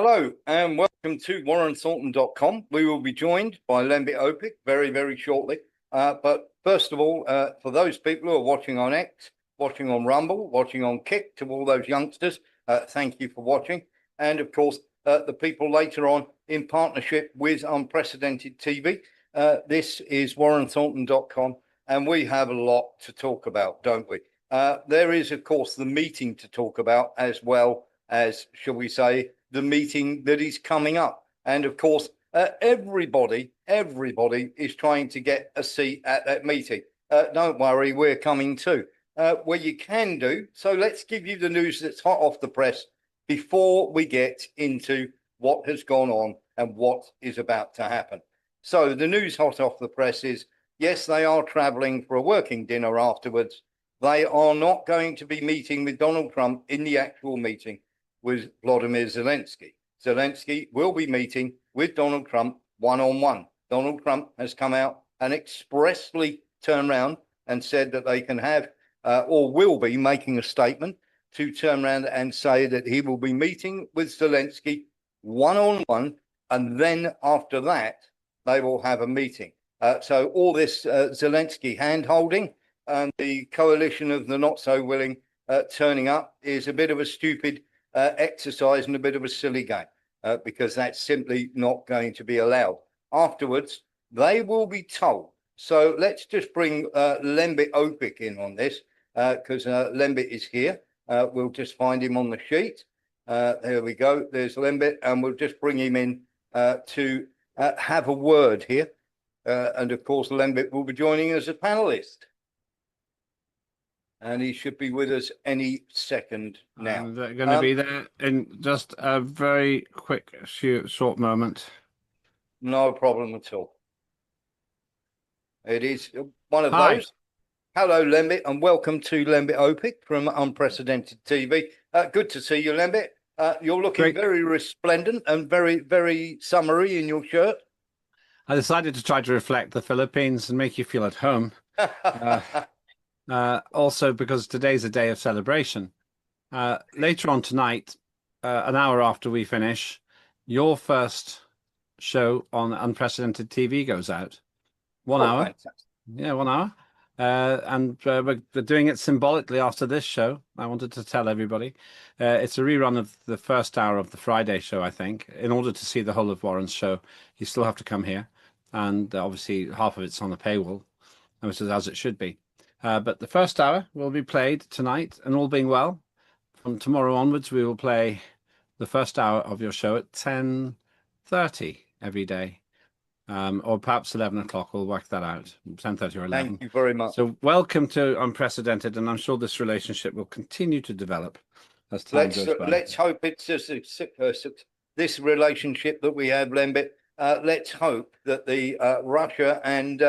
Hello and welcome to WarrenThornton.com. We will be joined by Lembit Opik very shortly. But first of all, for those people who are watching on X, watching on Rumble, watching on Kick, to all those youngsters, thank you for watching. And of course, the people later on in partnership with Unprecedented TV. This is WarrenThornton.com, and we have a lot to talk about, don't we? There is, of course, the meeting to talk about, as well as, shall we say, the meeting that is coming up. And of course, everybody is trying to get a seat at that meeting. Don't worry, we're coming too. Well, you can do. So let's give you the news that's hot off the press before we get into what has gone on and what is about to happen. So the news hot off the press is, yes, they are traveling for a working dinner afterwards. They are not going to be meeting with Donald Trump in the actual meeting with Vladimir Zelensky. Zelensky will be meeting with Donald Trump one-on-one. Donald Trump has come out and expressly turned around and said that they can have or will be making a statement to turn around and say that he will be meeting with Zelensky one-on-one, and then after that, they will have a meeting. So all this Zelensky hand-holding and the coalition of the not-so-willing turning up is a bit of a stupid exercise and a bit of a silly game, because that's simply not going to be allowed. Afterwards, they will be told. So let's just bring Lembit Opik in on this, because Lembit is here. We'll just find him on the sheet. There we go. There's Lembit, and we'll just bring him in to have a word here. And of course, Lembit will be joining us as a panelist. And he should be with us any second now. They're going to be there in just a very quick, short moment. No problem at all. It is one of those. Hello, Lembit, and welcome to Lembit Opik from Unprecedented TV. Good to see you, Lembit. You're looking very resplendent and very summery in your shirt. I decided to try to reflect the Philippines and make you feel at home. Also, because today's a day of celebration. Later on tonight, an hour after we finish, your first show on Unprecedented TV goes out. 1 hour. Fantastic. Yeah, 1 hour. And we're doing it symbolically after this show. I wanted to tell everybody. It's a rerun of the first hour of the Friday show, I think. In order to see the whole of Warren's show, you still have to come here. And obviously, half of it's on a paywall, which is as it should be. But the first hour will be played tonight, and all being well, from tomorrow onwards, we will play the first hour of your show at 10:30 every day, or perhaps 11 o'clock. We'll work that out, 10:30 or 11. Thank you very much. So welcome to Unprecedented, and I'm sure this relationship will continue to develop as time goes by. Let's hope it's this relationship that we have, Lembit. Let's hope that the Russia and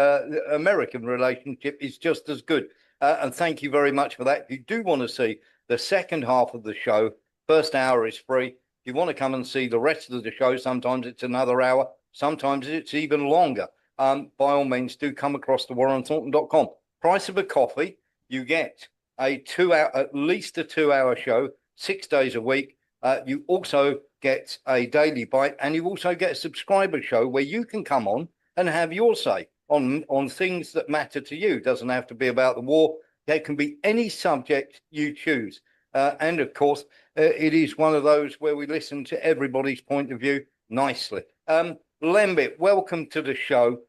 American relationship is just as good. And thank you very much for that. If you do want to see the second half of the show, first hour is free. If you want to come and see the rest of the show, sometimes it's another hour, sometimes it's even longer. By all means, do come across to WarrenThornton.com. Price of a coffee, you get at least a 2-hour show, 6 days a week. You also get a daily bite, and you also get a subscriber show where you can come on and have your say on things that matter to you. It doesn't have to be about the war. There can be any subject you choose. And of course, it is one of those where we listen to everybody's point of view nicely. Lembit, welcome to the show.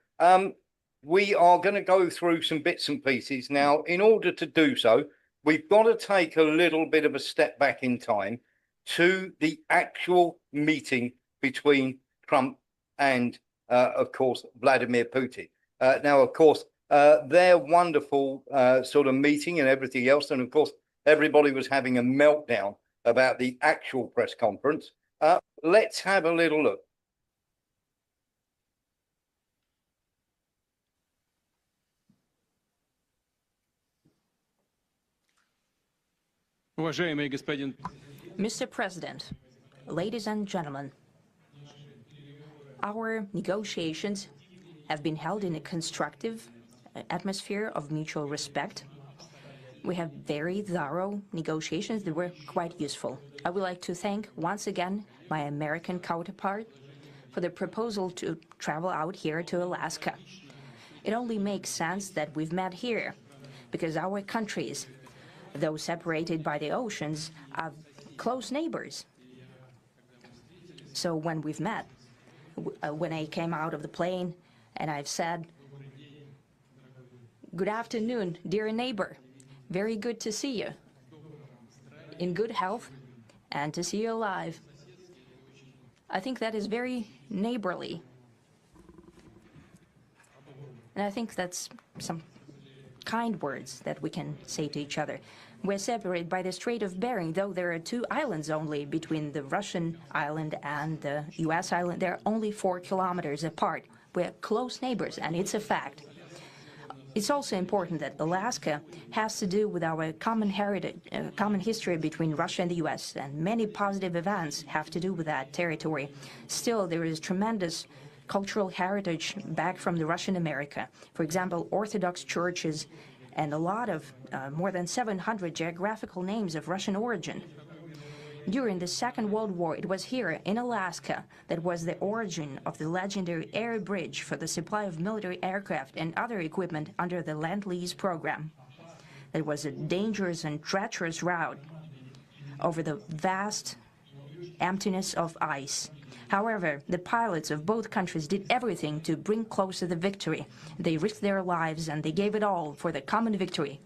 We are going to go through some bits and pieces. Now, in order to do so, we've got to take a little bit of a step back in time to the actual meeting between Trump and, of course, Vladimir Putin. Now, of course, their wonderful sort of meeting and everything else. And, of course, everybody was having a meltdown about the actual press conference. Let's have a little look. Mr. President, ladies and gentlemen, our negotiations have been held in a constructive atmosphere of mutual respect. We have very thorough negotiations that were quite useful. I would like to thank once again my American counterpart for the proposal to travel out here to Alaska. It only makes sense that we've met here, because our countries, though separated by the oceans, are close neighbors. So when we've met, when I came out of the plane and I've said, "Good afternoon, dear neighbor. Very good to see you. In good health and to see you alive." I think that is very neighborly. And I think that's some kind words that we can say to each other. We're separated by the Strait of Bering, though there are 2 islands only between the Russian island and the US island. They're only 4 kilometers apart. We're close neighbors, and it's a fact. It's also important that Alaska has to do with our common heritage, common history between Russia and the US, and many positive events have to do with that territory. Still, there is tremendous cultural heritage back from the Russian America. For example, Orthodox churches and a lot of more than 700 geographical names of Russian origin. During the Second World War, it was here in Alaska that was the origin of the legendary air bridge for the supply of military aircraft and other equipment under the Lend-Lease program. It was a dangerous and treacherous route over the vast emptiness of ice. However, the pilots of both countries did everything to bring closer the victory. They risked their lives and they gave it all for the common victory.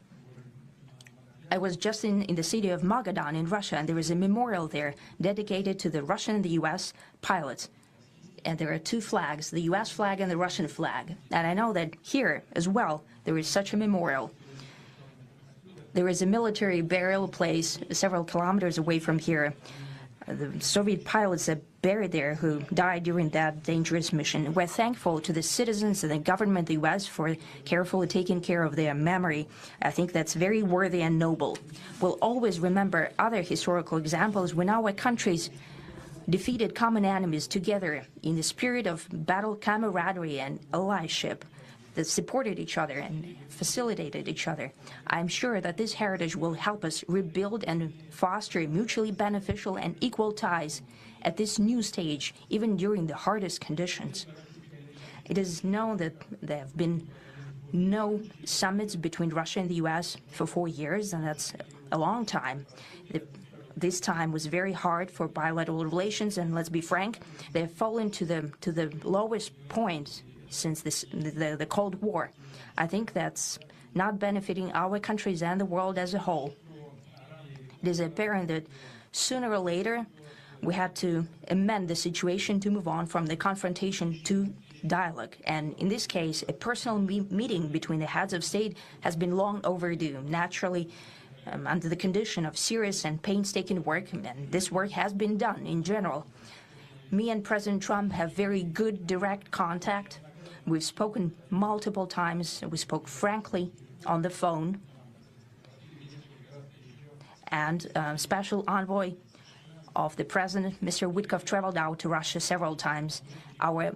I was just in the city of Magadan in Russia, and there is a memorial there dedicated to the Russian and the US pilots. And there are 2 flags, the US flag and the Russian flag. And I know that here as well, there is such a memorial. There is a military burial place several kilometers away from here. The Soviet pilots are buried there who died during that dangerous mission. We're thankful to the citizens and the government of the US for carefully taking care of their memory. I think that's very worthy and noble. We'll always remember other historical examples when our countries defeated common enemies together in the spirit of battle camaraderie and allyship that supported each other and facilitated each other. I'm sure that this heritage will help us rebuild and foster mutually beneficial and equal ties at this new stage, even during the hardest conditions. It is known that there have been no summits between Russia and the US for 4 years, and that's a long time. This time was very hard for bilateral relations, and let's be frank, they've fallen to the lowest point since the Cold War. I think that's not benefiting our countries and the world as a whole. It is apparent that sooner or later we had to amend the situation to move on from the confrontation to dialogue. And in this case, a personal meeting between the heads of state has been long overdue, naturally under the condition of serious and painstaking work, and this work has been done in general. Me and President Trump have very good direct contact. We've spoken multiple times. We spoke frankly on the phone. And Special Envoy of the President, Mr. Witkoff, traveled out to Russia several times. Our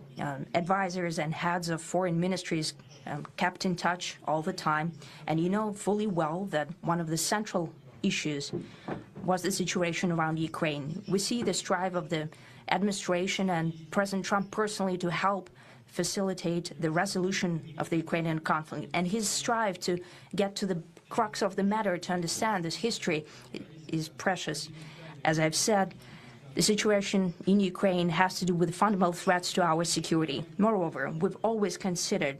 advisors and heads of foreign ministries kept in touch all the time. And you know fully well that one of the central issues was the situation around Ukraine. We see the strive of the administration and President Trump personally to help facilitate the resolution of the Ukrainian conflict. And his strive to get to the crux of the matter, to understand this history, is precious. As I've said, the situation in Ukraine has to do with fundamental threats to our security. Moreover, we've always considered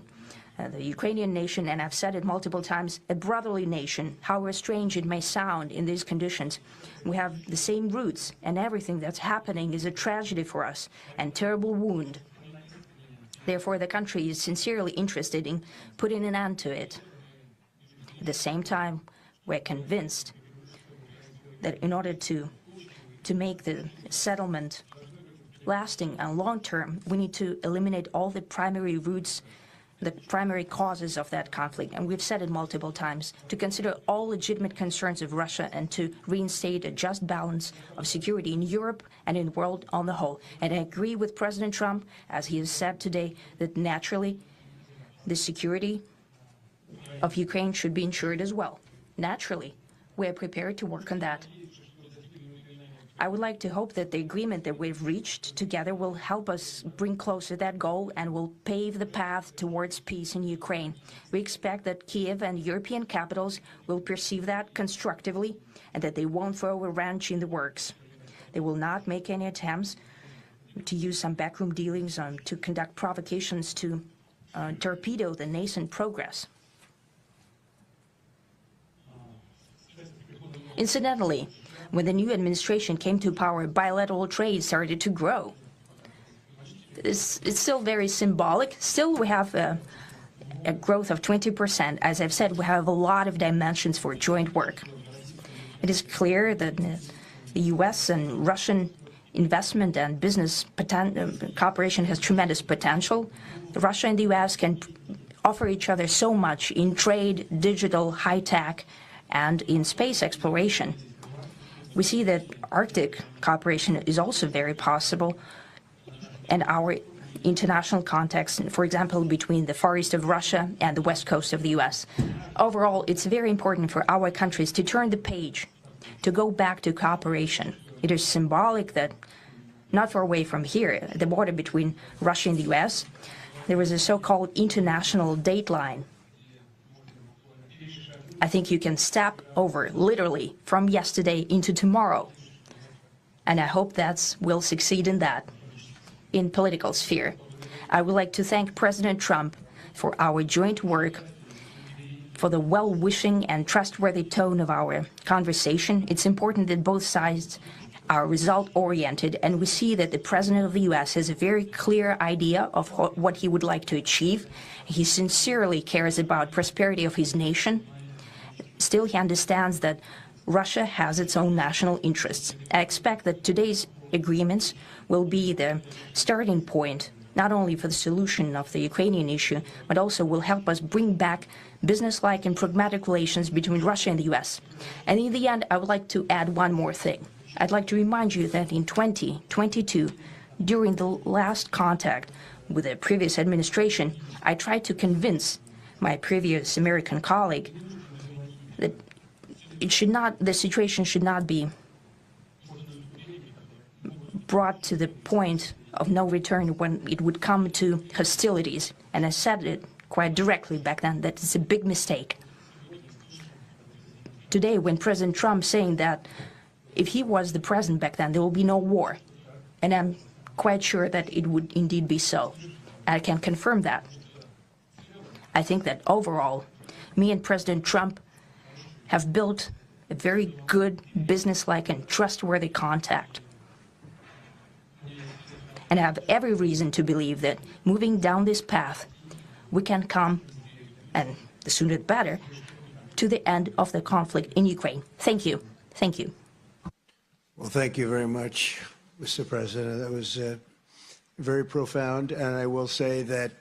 the Ukrainian nation, and I've said it multiple times, a brotherly nation, however strange it may sound in these conditions. We have the same roots, and everything that's happening is a tragedy for us and terrible wound. Therefore, the country is sincerely interested in putting an end to it. At the same time, we're convinced that in order to make the settlement lasting and long-term, we need to eliminate all the primary roots, the primary causes of that conflict. And we've said it multiple times, to consider all legitimate concerns of Russia and to reinstate a just balance of security in Europe and in the world on the whole. And I agree with President Trump, as he has said today, that naturally the security of Ukraine should be ensured as well. naturally, we are prepared to work on that. I would like to hope that the agreement that we've reached together will help us bring closer that goal and will pave the path towards peace in Ukraine. We expect that Kiev and European capitals will perceive that constructively and that they won't throw a wrench in the works. They will not make any attempts to use some backroom dealings to conduct provocations to torpedo the nascent progress. Incidentally, when the new administration came to power, bilateral trade started to grow. It's still very symbolic. Still, we have a growth of 20%. As I've said, we have a lot of dimensions for joint work. It is clear that the U.S. and Russian investment and business cooperation has tremendous potential. Russia and the U.S. can offer each other so much in trade, digital, high-tech, and in space exploration. We see that Arctic cooperation is also very possible, and our international context, for example, between the Far East of Russia and the West Coast of the U.S. Overall, it's very important for our countries to turn the page, to go back to cooperation. It is symbolic that not far away from here, at the border between Russia and the U.S., there was a so-called international date line. I think you can step over, literally, from yesterday into tomorrow. And I hope we'll succeed in that, in political sphere. I would like to thank President Trump for our joint work, for the well-wishing and trustworthy tone of our conversation. It's important that both sides are result-oriented, and we see that the President of the U.S. has a very clear idea of what he would like to achieve. He sincerely cares about prosperity of his nation. Still, he understands that Russia has its own national interests. I expect that today's agreements will be the starting point, not only for the solution of the Ukrainian issue, but also will help us bring back business-like and pragmatic relations between Russia and the U.S. And in the end, I would like to add one more thing. I'd like to remind you that in 2022, during the last contact with the previous administration, I tried to convince my previous American colleague that the situation should not be brought to the point of no return when it would come to hostilities. And I said it quite directly back then, that it's a big mistake. Today, when President Trump saying that if he was the president back then, there will be no war. And I'm quite sure that it would indeed be so. I can confirm that. I think that overall, me and President Trump have built a very good, business-like and trustworthy contact. And I have every reason to believe that moving down this path, we can come, and the sooner the better, to the end of the conflict in Ukraine. Thank you. Thank you. Well, thank you very much, Mr. President. That was very profound. And I will say that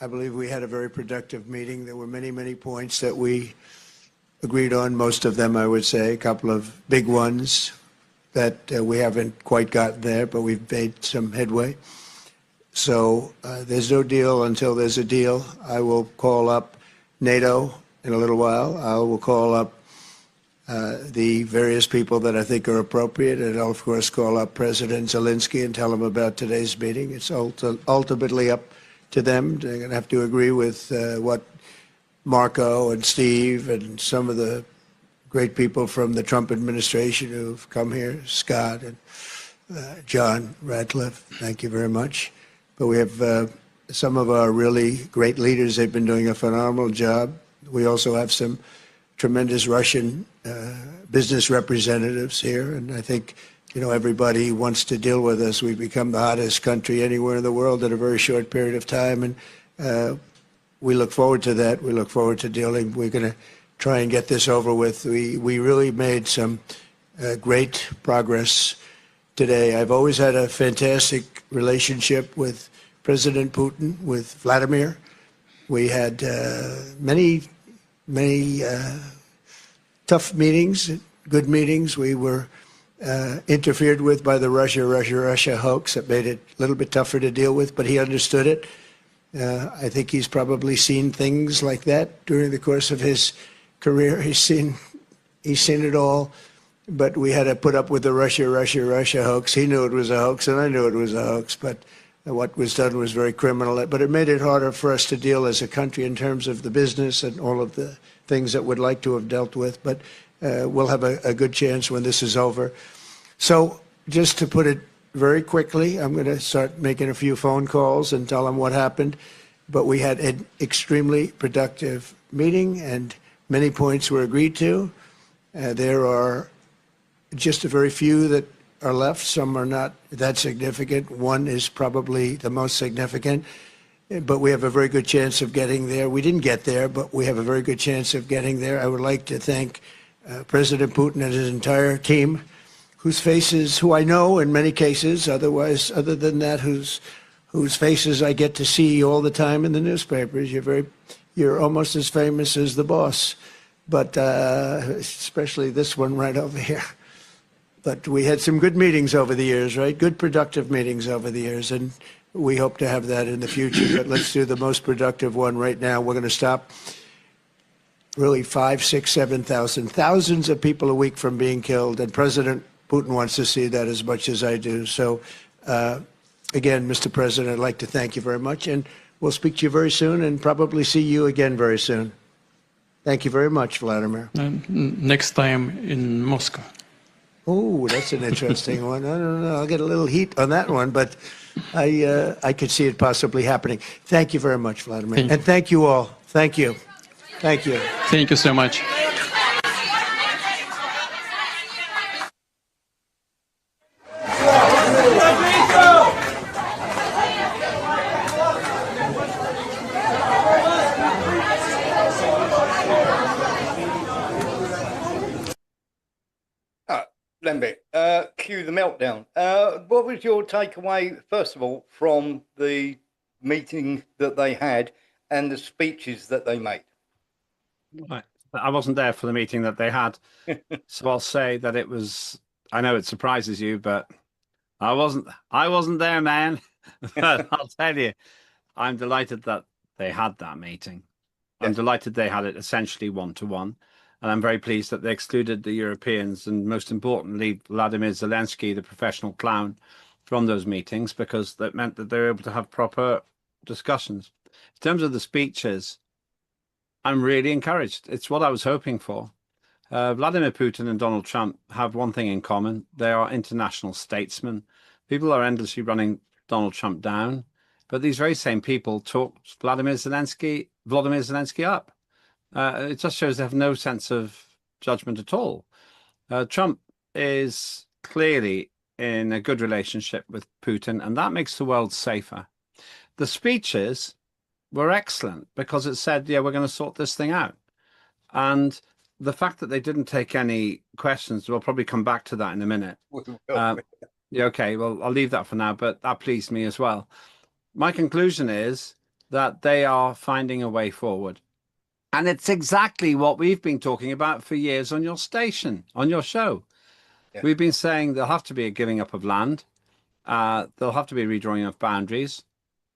I believe we had a very productive meeting. There were many, many points that we agreed on, most of them, I would say, a couple of big ones that we haven't quite gotten there, but we've made some headway. So there's no deal until there's a deal. I will call up NATO in a little while. I will call up the various people that I think are appropriate, and I'll, of course, call up President Zelensky and tell him about today's meeting. It's ultimately up to them. They're going to have to agree with what Marco and Steve and some of the great people from the Trump administration who've come here, Scott and John Radcliffe, thank you very much. But we have some of our really great leaders. They've been doing a phenomenal job. We also have some tremendous Russian business representatives here, and I think, you know, everybody wants to deal with us. We've become the hottest country anywhere in the world in a very short period of time, and we look forward to that. We look forward to dealing. We're going to try and get this over with. We really made some great progress today. I've always had a fantastic relationship with President Putin, with Vladimir. We had many tough meetings, good meetings. We were interfered with by the Russia hoax. That made it a little bit tougher to deal with, but he understood it. I think he's probably seen things like that during the course of his career. He's seen He's seen it all, but we had to put up with the Russia hoax. He knew it was a hoax, and I knew it was a hoax, but what was done was very criminal. But it made it harder for us to deal as a country in terms of the business and all of the things that we'd like to have dealt with. But we'll have a good chance when this is over. So just to put it very quickly, I'm going to start making a few phone calls and tell them what happened. But we had an extremely productive meeting, and many points were agreed to. There are just a very few that are left. Some are not that significant. One is probably the most significant, but we have a very good chance of getting there. We didn't get there, but we have a very good chance of getting there. I would like to thank President Putin and his entire team, who I know in many cases, other than that, whose faces I get to see all the time in the newspapers. You're almost as famous as the boss, but especially this one right over here. But we had some good meetings over the years, right? Good, productive meetings over the years, and we hope to have that in the future. But let's do the most productive one right now. We're going to stop really 5, 6, 7,000, thousands of people a week from being killed, and President Putin wants to see that as much as I do. So, again, Mr. President, I'd like to thank you very much, and we'll speak to you very soon and probably see you again very soon. Thank you very much, Vladimir. Next time in Moscow. Oh, that's an interesting one. I don't know. I'll get a little heat on that one, but I could see it possibly happening. Thank you very much, Vladimir. And thank you all. Thank you. Thank you. Thank you so much. Lembit, cue the meltdown. What was your takeaway, first of all, from the meeting that they had and the speeches that they made? Right. I wasn't there for the meeting that they had, so I'll say that it was. I know it surprises you, but I wasn't there, man. But I'll tell you, I'm delighted that they had that meeting. I'm delighted they had it essentially one-to-one. And I'm very pleased that they excluded the Europeans and, most importantly, Vladimir Zelensky, the professional clown, from those meetings, because that meant that they were able to have proper discussions. In terms of the speeches, I'm really encouraged. It's what I was hoping for. Vladimir Putin and Donald Trump have one thing in common. They are international statesmen. People are endlessly running Donald Trump down, but these very same people talked Vladimir Zelensky up. It just shows they have no sense of judgment at all. Trump is clearly in a good relationship with Putin, and that makes the world safer. The speeches were excellent because it said, yeah, we're going to sort this thing out. And the fact that they didn't take any questions, we'll probably come back to that in a minute. Yeah, okay, well, I'll leave that for now, but that pleased me as well. My conclusion is that they are finding a way forward. And it's exactly what we've been talking about for years on your station, on your show. Yeah. We've been saying there'll have to be a giving up of land. There'll have to be a redrawing of boundaries.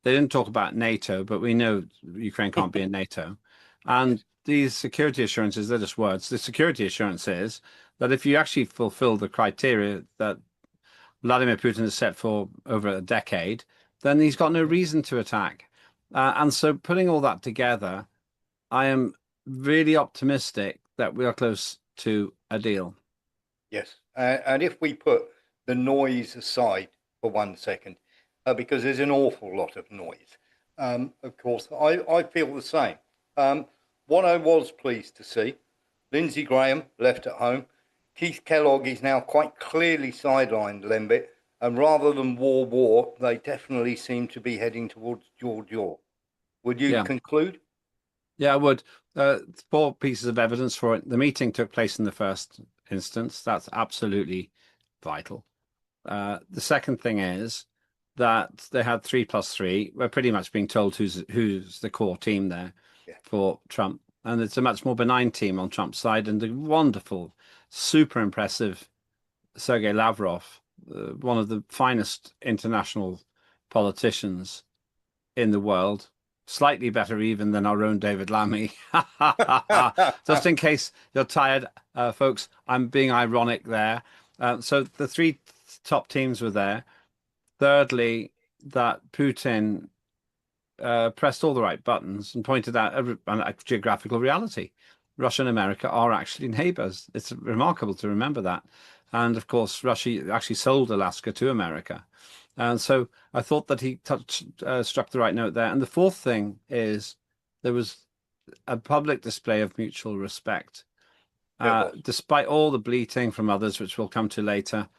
They didn't talk about NATO, but we know Ukraine can't be in NATO. And these security assurances, they're just words. The security assurance is that if you actually fulfill the criteria that Vladimir Putin has set for over a decade, then he's got no reason to attack. And so putting all that together, I am really optimistic that we are close to a deal. Yes. And if we put the noise aside for 1 second, because there's an awful lot of noise, of course, I feel the same. What I was pleased to see, Lindsey Graham left at home. Keith Kellogg is now quite clearly sidelined, Lembit, and rather than war, they definitely seem to be heading towards jaw. Would you conclude? Yeah, I would. 4 pieces of evidence for it. The meeting took place in the first instance. That's absolutely vital. The second thing is that they had 3+3. We're pretty much being told who's the core team there for Trump. And it's a much more benign team on Trump's side. And the wonderful, super impressive Sergei Lavrov, one of the finest international politicians in the world, slightly better even than our own David Lammy. Just in case you're tired, folks, I'm being ironic there. So the three top teams were there. Thirdly, that Putin pressed all the right buttons and pointed out a geographical reality. Russia and America are actually neighbors. It's remarkable to remember that. And of course, Russia actually sold Alaska to America. And so I thought that he struck the right note there. And the fourth thing is there was a public display of mutual respect. Despite all the bleating from others, which we'll come to later,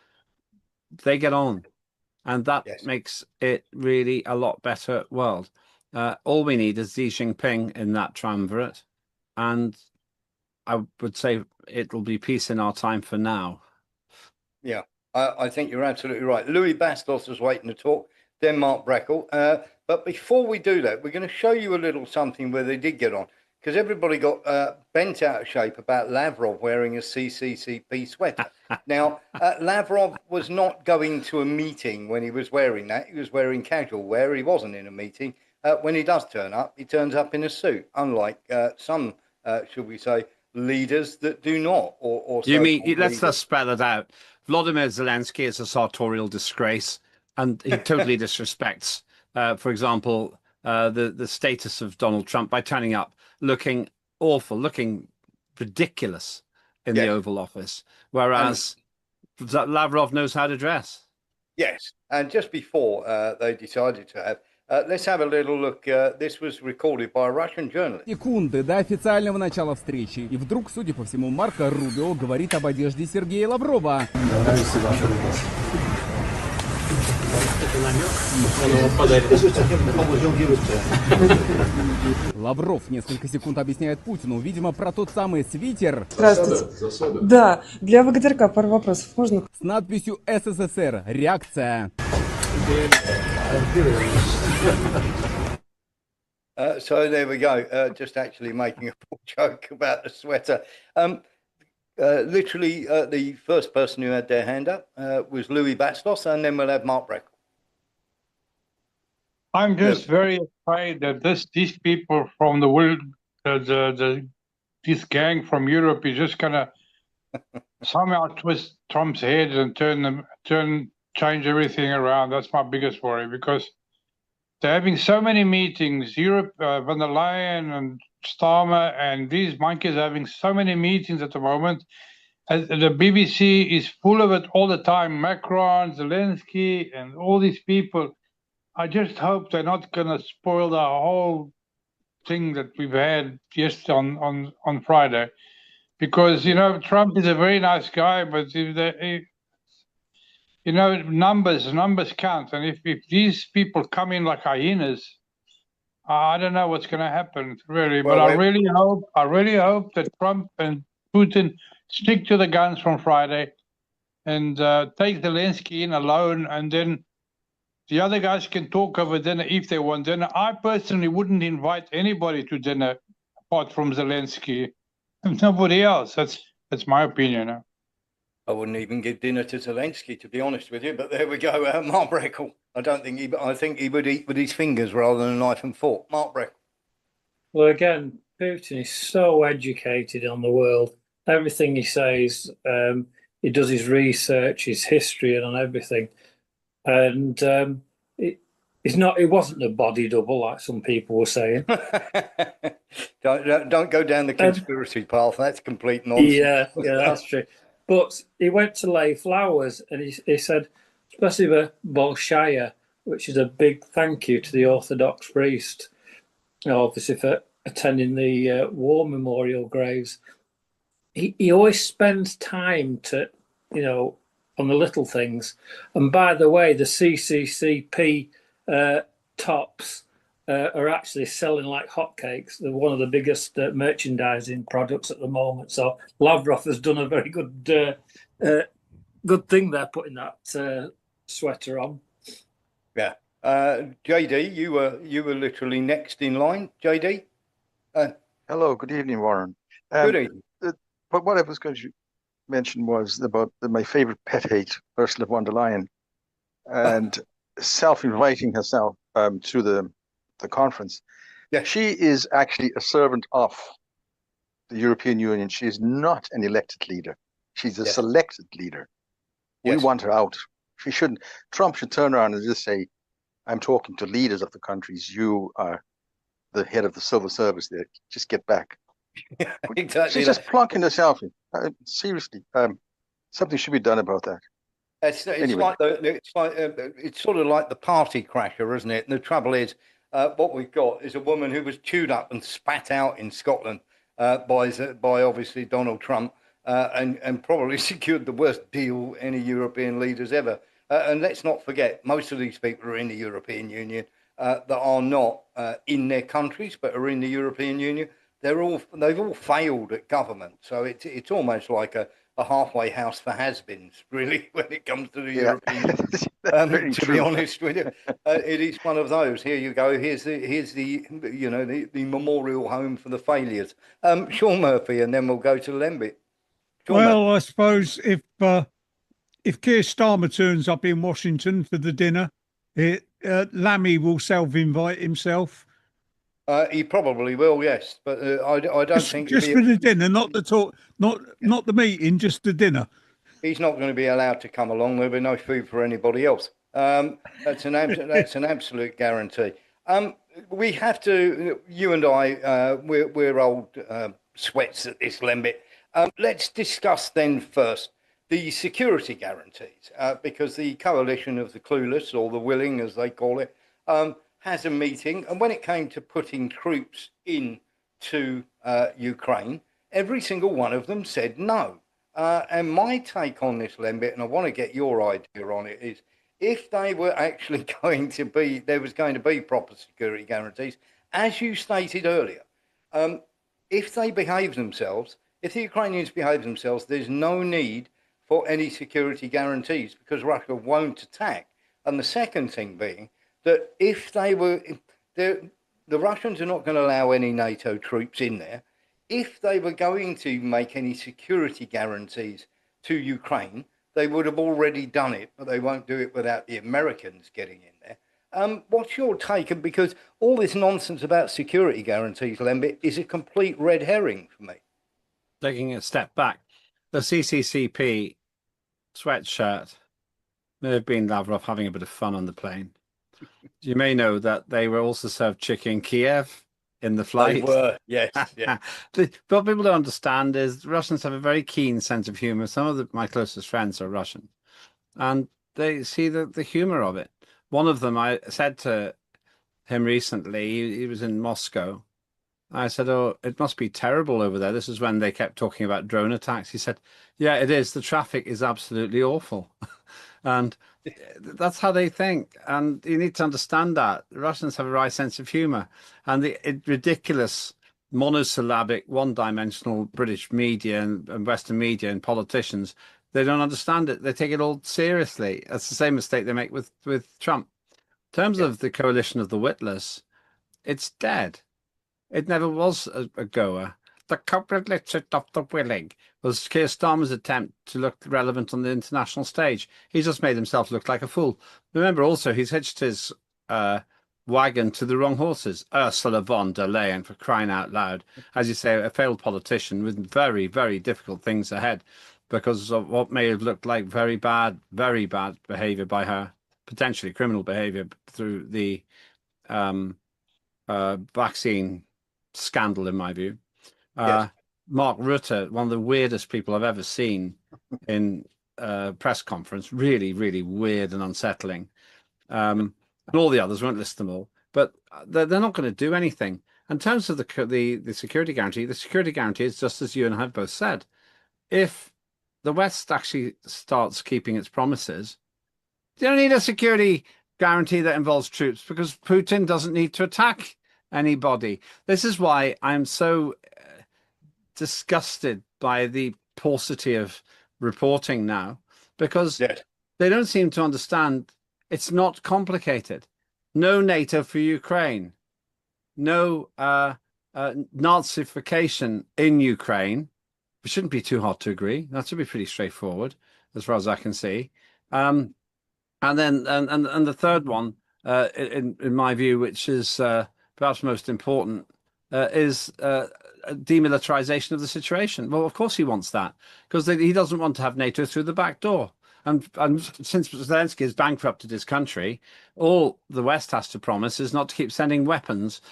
they get on. And that makes it really a lot better world. All we need is Xi Jinping in that triumvirate. And I would say it will be peace in our time for now. Yeah, I think you're absolutely right. Louis Bastos was waiting to talk, then Mark Breckle. But before we do that, we're going to show you a little something where they did get on, because everybody got bent out of shape about Lavrov wearing a CCCP sweater. Now, Lavrov was not going to a meeting when he was wearing that. He was wearing casual wear. He wasn't in a meeting. When he does turn up, he turns up in a suit, unlike some, should we say, leaders that do not. You mean, let's just spell it out. Vladimir Zelensky is a sartorial disgrace, and he totally disrespects, for example, the status of Donald Trump by turning up looking awful, looking ridiculous in the Oval Office, whereas Lavrov knows how to dress. Yes, and just before they decided to have, let's have a little look. This was recorded by a Russian journalist. Секунды до официального начала встречи. И вдруг, судя по всему, Марко Рубио говорит об одежде Сергея Лаврова. Лавров несколько секунд объясняет Путину, видимо, про тот самый свитер. Здравствуйте. Да, для ВГТРК пару вопросов можно? С надписью «СССР. Реакция». So there we go. Just actually making a full joke about the sweater. Literally, the first person who had their hand up was Louis Bastos, and then we'll have Mark Breckle. I'm just very afraid that these people from the world, this gang from Europe is just gonna somehow twist Trump's head and change everything around. That's my biggest worry, because they're having so many meetings. Europe, von der Leyen and Starmer, and these monkeys are having so many meetings at the moment. The BBC is full of it all the time. Macron, Zelensky, and all these people. I just hope they're not going to spoil the whole thing that we've had yesterday on Friday, because Trump is a very nice guy, but numbers count, and if these people come in like hyenas, I don't know what's going to happen really. Well, but I really hope that Trump and Putin stick to the guns from Friday and take Zelensky in alone, and then the other guys can talk over dinner if they want dinner. I personally wouldn't invite anybody to dinner apart from Zelensky. Nobody else. That's my opinion. I wouldn't even give dinner to Zelensky, to be honest with you. But there we go. Mark Breckle. I think he would eat with his fingers rather than a knife and fork. Mark Breckle. Well, again, Putin is so educated on the world. Everything he says, he does his research, his history, and on everything. And it wasn't a body double like some people were saying. don't go down the conspiracy path. That's complete nonsense. Yeah, that's true. But he went to lay flowers, and he said, "Spasibo Bolshaya," which is a big thank you to the Orthodox priest, obviously for attending the war memorial graves. He always spends time to, on the little things. And by the way, the CCCP tops are actually selling like hotcakes. They're one of the biggest merchandising products at the moment. So Lavrov has done a very good thing there, putting that sweater on. Yeah. JD, you were literally next in line. JD? Hello, good evening, Warren. Good evening. But what I was going to mention was about my favorite pet hate, Ursula von der Leyen, and self-inviting herself to the conference. Yeah. She is actually a servant of the European Union. She is not an elected leader. She's a Yes. selected leader. We Yes. want her out. She shouldn't. Trump should turn around and just say, I'm talking to leaders of the countries. You are the head of the civil service there. Just get back. Yeah, exactly. She's just plonking herself in. Seriously, something should be done about that. It's Anyway. it's sort of like the party crasher, isn't it? And the trouble is, what we've got is a woman who was chewed up and spat out in Scotland by obviously Donald Trump, and probably secured the worst deal any European leaders ever. And let's not forget, most of these people are in the European Union that are not in their countries, but are in the European Union. They've all failed at government, so it's almost like a halfway house for has-beens, really, when it comes to the European Union. To be honest with you, it is one of those. Here you go. Here's the the memorial home for the failures. Sean Murphy, and then we'll go to Lembit. Well, I suppose if Keir Starmer turns up in Washington for the dinner, Lammy will self-invite himself. He probably will, yes, but I don't think just for the dinner, not the talk, not the meeting, just the dinner. He's not going to be allowed to come along. There'll be no food for anybody else. That's an absolute guarantee. We have to. You and I, we're old sweats at this, Lembit. Let's discuss then first the security guarantees, because the coalition of the clueless, or the willing, as they call it, has a meeting, and when it came to putting troops into Ukraine, every single one of them said no. And my take on this, Lembit, and I want to get your idea on it, is if they were actually there was going to be proper security guarantees, as you stated earlier, if they behave themselves, if the Ukrainians behave themselves, there's no need for any security guarantees because Russia won't attack. And the second thing being, that if the Russians are not going to allow any NATO troops in there. If they were going to make any security guarantees to Ukraine, they would have already done it, but they won't do it without the Americans getting in there. What's your take? Because all this nonsense about security guarantees, Lembit, is a complete red herring for me. Taking a step back, the CCCP sweatshirt may have been Lavrov having a bit of fun on the plane. You may know that they were also served chicken in Kiev in the flight. They were, yes. Yeah. What people don't understand is Russians have a very keen sense of humor. Some of my closest friends are Russian, and they see the humor of it. One of them, I said to him recently, he was in Moscow. I said, "Oh, it must be terrible over there." This is when they kept talking about drone attacks. He said, "Yeah, it is. The traffic is absolutely awful." And that's how they think. And you need to understand that. The Russians have a right sense of humor. And the ridiculous, monosyllabic, one-dimensional British media and Western media and politicians, they don't understand it. They take it all seriously. That's the same mistake they make with Trump. In terms of the coalition of the witless, it's dead. It never was a goer. The corporate literature of the willing was Keir Starmer's attempt to look relevant on the international stage. He just made himself look like a fool. Remember also, he's hitched his wagon to the wrong horses. Ursula von der Leyen, for crying out loud. As you say, a failed politician with very, very difficult things ahead because of what may have looked like very bad behavior by her, potentially criminal behavior through the vaccine scandal, in my view. Yes. Mark Rutte, one of the weirdest people I've ever seen in a press conference, really, really weird and unsettling. And all the others, won't list them all, but they're not going to do anything. In terms of the security guarantee is just as you and I have both said. If the West actually starts keeping its promises, you don't need a security guarantee that involves troops because Putin doesn't need to attack anybody. This is why I'm so disgusted by the paucity of reporting now, because they don't seem to understand it's not complicated. No NATO for Ukraine, no Nazification in Ukraine. It shouldn't be too hard to agree. That should be pretty straightforward, as far as I can see. And then the third one, in my view, which is perhaps most important, is a demilitarization of the situation. Well, of course he wants that, because he doesn't want to have NATO through the back door. And since Zelensky has bankrupted his country, all the West has to promise is not to keep sending weapons,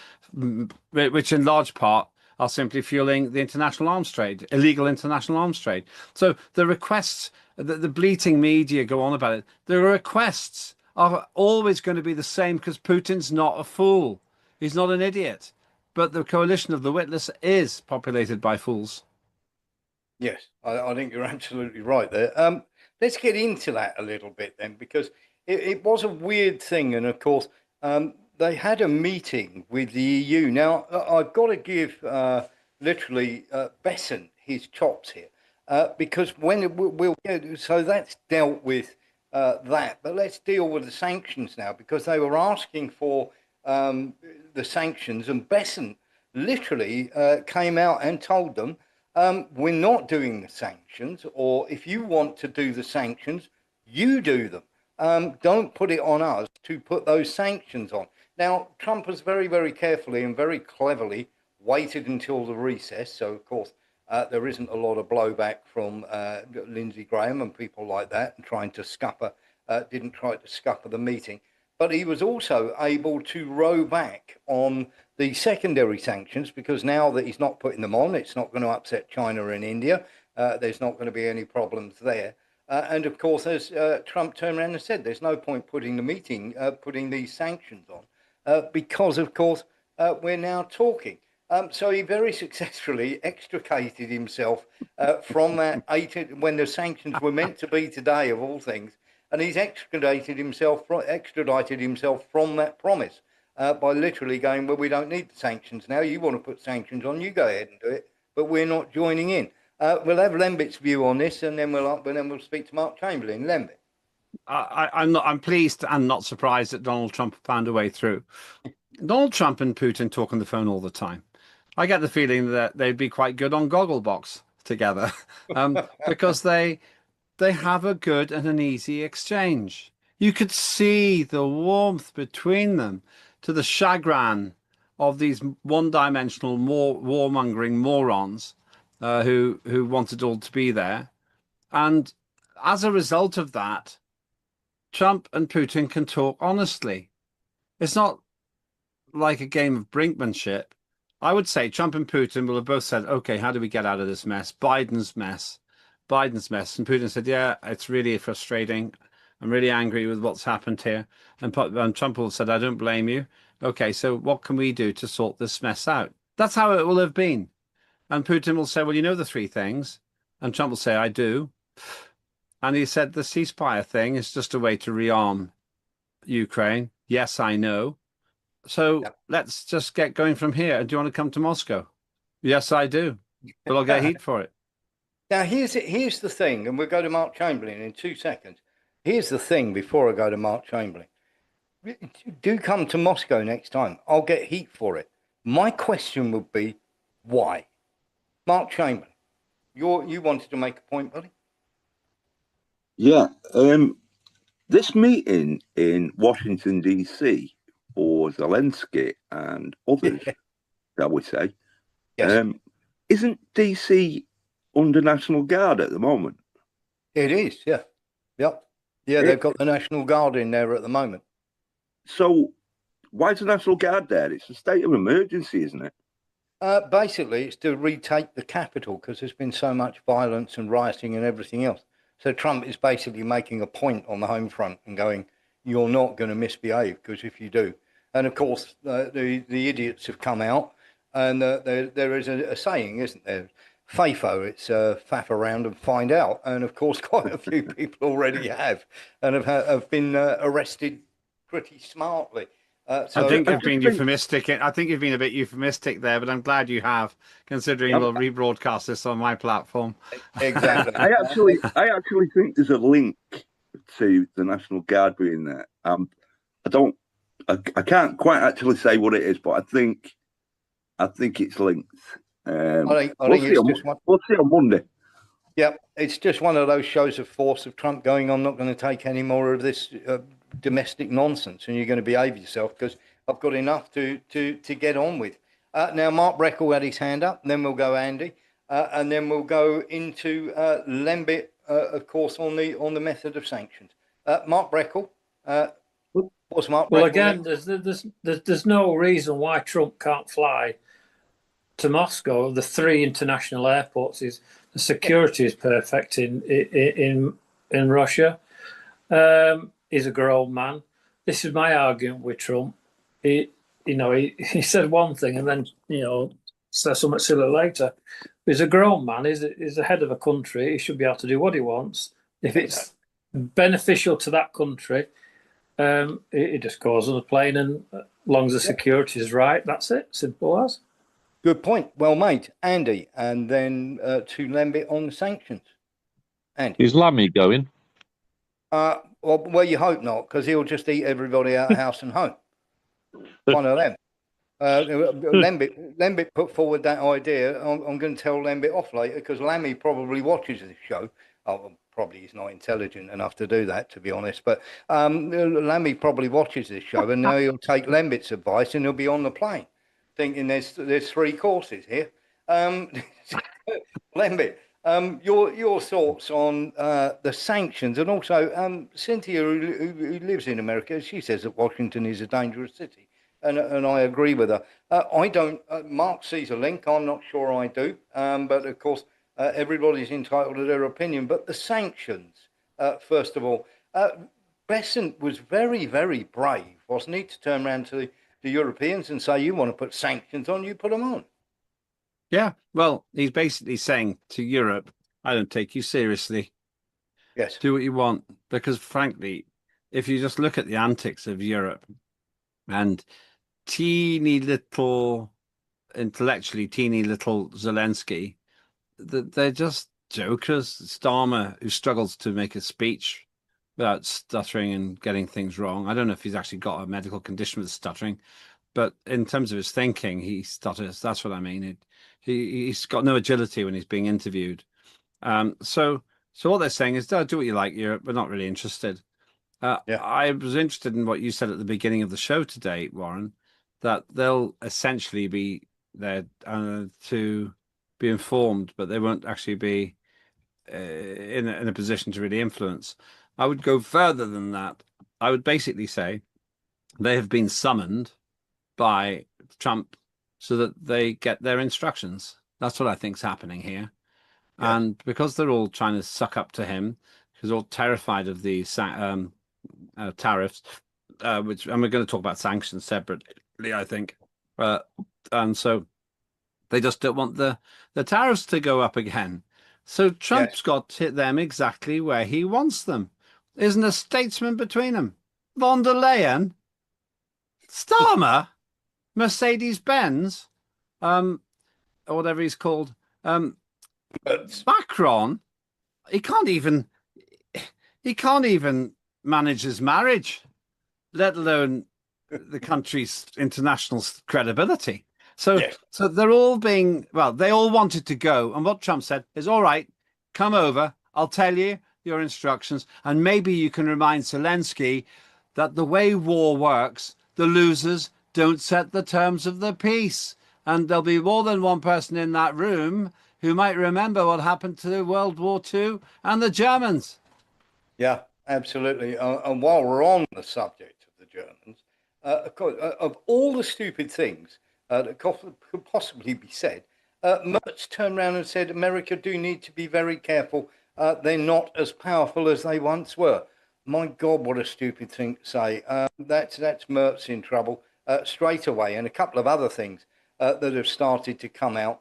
which in large part are simply fueling the international arms trade, illegal international arms trade. So the requests, the bleating media go on about it. The requests are always going to be the same because Putin's not a fool. He's not an idiot. But the coalition of the witless is populated by fools. Yes, I think you're absolutely right there. Let's get into that a little bit then, because it was a weird thing. And of course, they had a meeting with the EU. Now, I've got to give literally Besson his chops here, because so that's dealt with that. But let's deal with the sanctions now, because they were asking for the sanctions, and Besson literally came out and told them, we're not doing the sanctions, or if you want to do the sanctions, you do them. Don't put it on us to put those sanctions on. Now, Trump has very, very carefully and very cleverly waited until the recess. So, of course, there isn't a lot of blowback from Lindsey Graham and people like that, and trying to scupper, didn't try to scupper the meeting. But he was also able to row back on the secondary sanctions, because now that he's not putting them on, it's not going to upset China and India. There's not going to be any problems there. And of course, as Trump turned around and said, there's no point putting these sanctions on, because of course, we're now talking. So he very successfully extricated himself from that when the sanctions were meant to be today, of all things. And he's extradited himself from that promise by literally going, well, we don't need the sanctions now. You want to put sanctions on, you go ahead and do it, but we're not joining in. We'll have Lembit's view on this, and then we'll speak to Mark Chamberlain. Lembit. I'm pleased and not surprised that Donald Trump found a way through. Donald Trump and Putin talk on the phone all the time. I get the feeling that they'd be quite good on Gogglebox together, because they have a good and an easy exchange. You could see the warmth between them, to the chagrin of these one-dimensional, warmongering morons who want it all to be there. And as a result of that, Trump and Putin can talk honestly. It's not like a game of brinkmanship. I would say Trump and Putin will have both said, okay, how do we get out of this mess? Biden's mess. And Putin said, yeah, it's really frustrating. I'm really angry with what's happened here. And Trump will have said, I don't blame you. Okay, so what can we do to sort this mess out? That's how it will have been. And Putin will say, well, you know the three things. And Trump will say, I do. And he said the ceasefire thing is just a way to rearm Ukraine. Yes, I know. So let's just get going from here. Do you want to come to Moscow? Yes, I do. But I'll get heat for it. Now, here's the thing, and we'll go to Mark Chamberlain in 2 seconds. Here's the thing before I go to Mark Chamberlain. Do come to Moscow next time. I'll get heat for it. My question would be, why? Mark Chamberlain, you wanted to make a point, buddy? Yeah. This meeting in Washington, D.C. for Zelensky and others, shall we say, isn't D.C. under National Guard at the moment? It is, yeah. Yep. Yeah, they've got the National Guard in there at the moment. So why is the National Guard there? It's a state of emergency, isn't it? Basically, it's to retake the capital because there's been so much violence and rioting and everything else. So Trump is basically making a point on the home front and going, you're not going to misbehave, because if you do. And of course, the idiots have come out, and there is a saying, isn't there? FAFO, it's faff around and find out. And of course, quite a few people already have, and have been arrested pretty smartly. So I think you've been euphemistic. I think you've been a bit euphemistic there, but I'm glad you have, considering we'll rebroadcast this on my platform. Exactly. I actually think there's a link to the National Guard being there. I can't quite actually say what it is, but I think it's linked. I think we'll see on Monday. Yeah, it's just one of those shows of force of Trump going, I'm not going to take any more of this domestic nonsense, and you're going to behave yourself, because I've got enough to get on with. Now, Mark Breckle had his hand up, and then we'll go Andy, and then we'll go into Lembit, of course, on the method of sanctions. Mark Breckle, what's Mark Breckle? Well, again, there's no reason why Trump can't fly to Moscow. The 3 international airports the security is perfect in Russia. He's a grown man. This is my argument with Trump. He said one thing and then says something silly later. He's a grown man. He's the head of a country. He should be able to do what he wants. If it's beneficial to that country, he just goes on a plane, and as long as the security is right, that's it. Simple as. Good point. Well made, Andy. And then to Lembit on the sanctions. Andy. Is Lammy going? Well, you hope not, because he'll just eat everybody out of house and home. One of them. Lembit put forward that idea. I'm going to tell Lembit off later, because Lammy probably watches this show. Oh, probably he's not intelligent enough to do that, to be honest. But Lammy probably watches this show, and now he'll take Lembit's advice and he'll be on the plane, thinking there's 3 courses here. Lembit, your thoughts on the sanctions, and also Cynthia, who lives in America, she says that Washington is a dangerous city, and I agree with her. I don't. Mark sees a link. I'm not sure I do, but of course everybody's entitled to their opinion. But the sanctions, first of all, Bessent was very, very brave, wasn't he, to turn around to the Europeans and say, "You want to put sanctions on, you put them on." Yeah, well, he's basically saying to Europe, I don't take you seriously. Yes. Do what you want. Because frankly, if you just look at the antics of Europe and intellectually teeny little Zelensky, they're just jokers. Starmer, who struggles to make a speech without stuttering and getting things wrong. I don't know if he's actually got a medical condition with stuttering, but in terms of his thinking, he stutters. That's what I mean. He's got no agility when he's being interviewed. So what they're saying is, do what you like, Europe. We're not really interested. I was interested in what you said at the beginning of the show today, Warren, that they'll essentially be there to be informed, but they won't actually be in a position to really influence. I would go further than that. I would basically say they have been summoned by Trump so that they get their instructions. That's what I think is happening here. Yeah. And because they're all trying to suck up to him, because they're all terrified of these tariffs, and we're going to talk about sanctions separately, I think. And so they just don't want the tariffs to go up again. So Trump's got to hit them exactly where he wants them. Isn't a statesman between them? Von der Leyen, Starmer, Mercedes-Benz, or whatever he's called, Macron. He can't even manage his marriage, let alone the country's international credibility. So they're all they all wanted to go, and what Trump said is, all right, come over, I'll tell you your instructions, and maybe you can remind Zelensky that the way war works, the losers don't set the terms of the peace. And there'll be more than one person in that room who might remember what happened to World War II and the Germans. Yeah, absolutely. And while we're on the subject of the Germans, of course, of all the stupid things that could possibly be said, Merz turned around and said, America do need to be very careful. They're not as powerful as they once were. My God, what a stupid thing to say. That's Merz in trouble straight away, and a couple of other things that have started to come out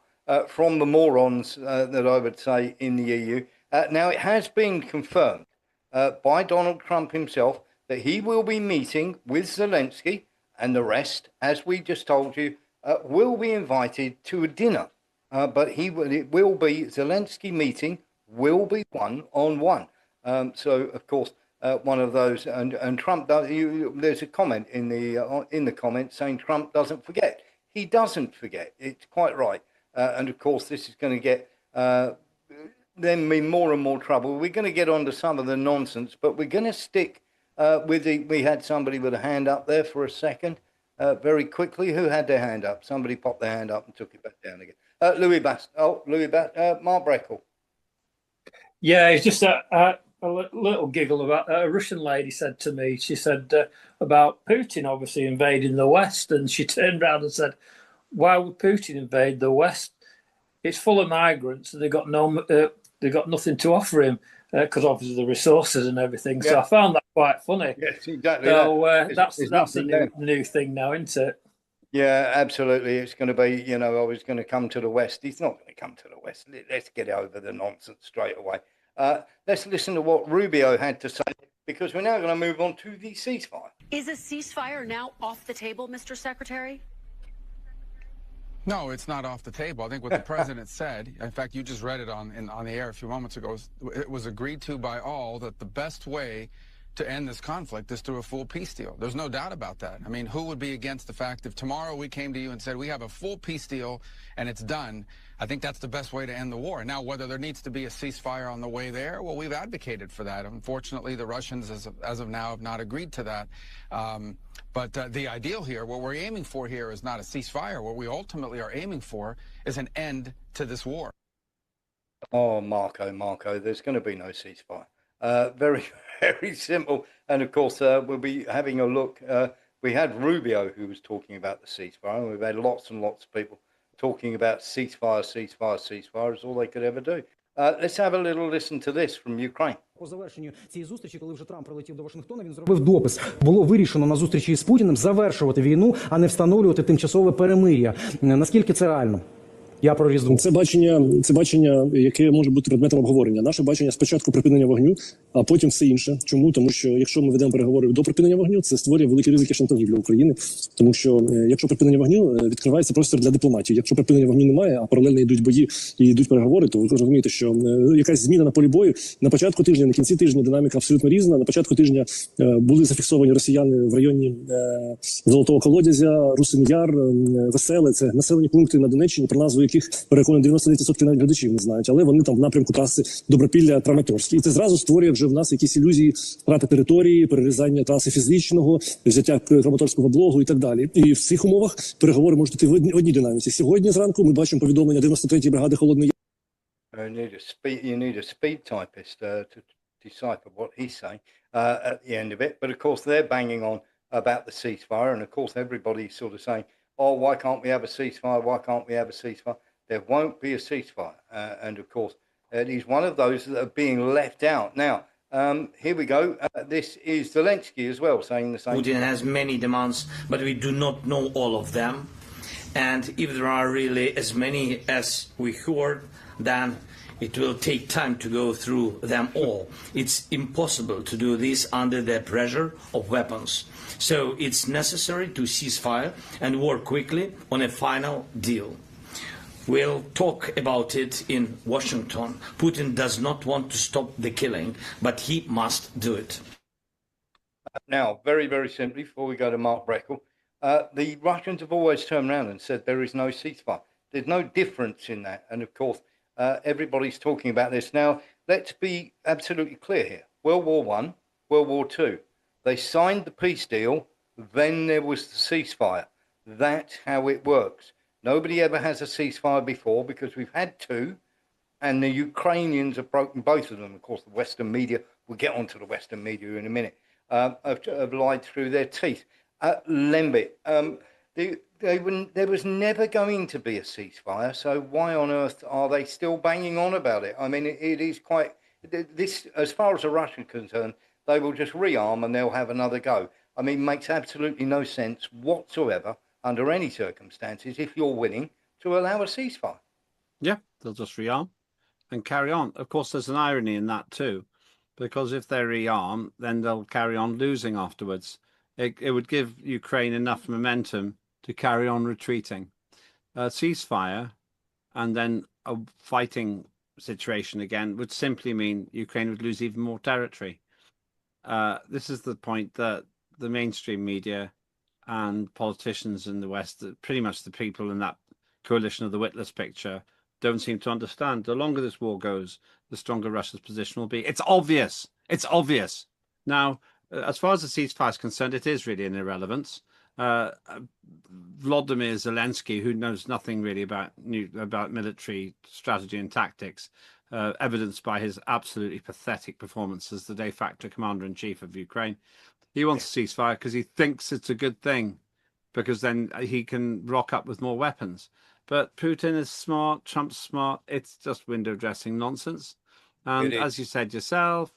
from the morons that I would say in the EU. Now, it has been confirmed by Donald Trump himself that he will be meeting with Zelensky, and the rest, as we just told you, will be invited to a dinner. But it will be Zelensky meeting will be one-on-one. So, of course, one of those, and Trump does. There's a comment in the comments saying Trump doesn't forget. He doesn't forget. It's quite right. And of course, this is going to get them in more and more trouble. We're going to get onto some of the nonsense, but we're going to stick with the. We had somebody with a hand up there for a second. very quickly. Who had their hand up? Somebody popped their hand up and took it back down again. Mark Breckle. Yeah, it's just a little giggle about a Russian lady said to me, she said about Putin obviously invading the West, and she turned around and said, why would Putin invade the West? It's full of migrants, and they got nothing to offer him because obviously the resources and everything. Yeah. So I found that quite funny. Yes, exactly. So that's a new thing now, isn't it? Yeah, absolutely. It's going to be, you know, I was going to come to the West. He's not going to come to the West. Let's get over the nonsense straight away. Let's listen to what Rubio had to say, because we're now going to move on to the ceasefire. Is a ceasefire now off the table, Mr. Secretary? No, it's not off the table. I think what the president said, in fact, you just read it on the air a few moments ago, it was agreed to by all that the best way to end this conflict is through a full peace deal. There's no doubt about that. I mean, who would be against the fact if tomorrow we came to you and said we have a full peace deal and it's done? I think that's the best way to end the war. Now, whether there needs to be a ceasefire on the way there, well, we've advocated for that. Unfortunately, the Russians, as of now, have not agreed to that. But the ideal here, what we're aiming for here is not a ceasefire. What we ultimately are aiming for is an end to this war. Oh, Marco, there's going to be no ceasefire. Very, very simple. And of course, we'll be having a look. We had Rubio who was talking about the ceasefire, and we've had lots and lots of people talking about ceasefire is all they could ever do. Let's have a little listen to this from Ukraine. По завершенню цієї зустрічі, коли вже Трамп прилетів до Вашингтона, він зробив допис. Було вирішено на зустрічі з Путіним завершувати війну, а не встановлювати тимчасове перемир'я. Наскільки це реально? Я про різну. Це бачення, яке може бути предметом обговорення. Наше бачення спочатку припинення вогню, а потім все інше. Чому? Тому що якщо ми ведемо переговори до припинення вогню, це створює великі ризики шантажу для України. Тому що якщо припинення вогню, відкривається простір для дипломатії. Якщо припинення вогню немає, а паралельно йдуть бої і йдуть переговори, то ви розумієте, що якась зміна на полі бою на початку тижня, на кінці тижня динаміка абсолютно різна. На початку тижня були зафіксовані росіяни в районі Золотого Колодязя, Русин Яр, Веселе. Це населені пункти на Донеччині, про назву яких переконаний 99% навіть глядачів не знають, але вони там в напрямку траси Добропілля, Краматорськ. І це зразу створює вже в нас якісь ілюзії втрати території, перерізання траси фізичного, взяття Краматорського блогу і так далі. І в цих умовах переговори можуть йти в одній динаміці. Сьогодні зранку ми бачимо повідомлення 93-ї бригади Холодної You need a speed typist to decipher what he's saying at the end of it. But of course, they're banging on about the ceasefire. And of course, everybody's sort of saying, oh, why can't we have a ceasefire? Why can't we have a ceasefire? There won't be a ceasefire. And of course, it is one of those that are being left out. Now, here we go. This is Zelensky as well saying the same. Putin has many demands, but we do not know all of them. And if there are really as many as we heard, then it will take time to go through them all. It's impossible to do this under the pressure of weapons. So it's necessary to cease fire and work quickly on a final deal. We'll talk about it in Washington. Putin does not want to stop the killing, but he must do it. Now, very, very simply, before we go to Mark Breckle, the Russians have always turned around and said there is no ceasefire. There's no difference in that. And of course, everybody's talking about this. Now, let's be absolutely clear here. World War I, World War II. They signed the peace deal, then there was the ceasefire. That's how it works. Nobody ever has a ceasefire before because we've had two, and the Ukrainians have broken both of them. Of course, the Western media, we'll get onto the Western media in a minute, have lied through their teeth. Lembit, there was never going to be a ceasefire, so why on earth are they still banging on about it? I mean, it is quite, this, as far as the Russians are concerned, they will just rearm and they'll have another go. I mean, makes absolutely no sense whatsoever under any circumstances, if you're winning, to allow a ceasefire. Yeah, they'll just rearm and carry on. Of course, there's an irony in that too, because if they rearm, then they'll carry on losing afterwards. It would give Ukraine enough momentum to carry on retreating. Ceasefire and then a fighting situation again would simply mean Ukraine would lose even more territory. This is the point that the mainstream media and politicians in the West, pretty much the people in that coalition of the witless picture, don't seem to understand. The longer this war goes, the stronger Russia's position will be. It's obvious. It's obvious. Now, as far as the ceasefire is concerned, it is really an irrelevance. Vladimir Zelensky, who knows nothing really about military strategy and tactics, evidenced by his absolutely pathetic performance as the de facto commander-in-chief of Ukraine. He wants a ceasefire because he thinks it's a good thing, because then he can rock up with more weapons. But Putin is smart, Trump's smart. It's just window dressing nonsense. And as you said yourself,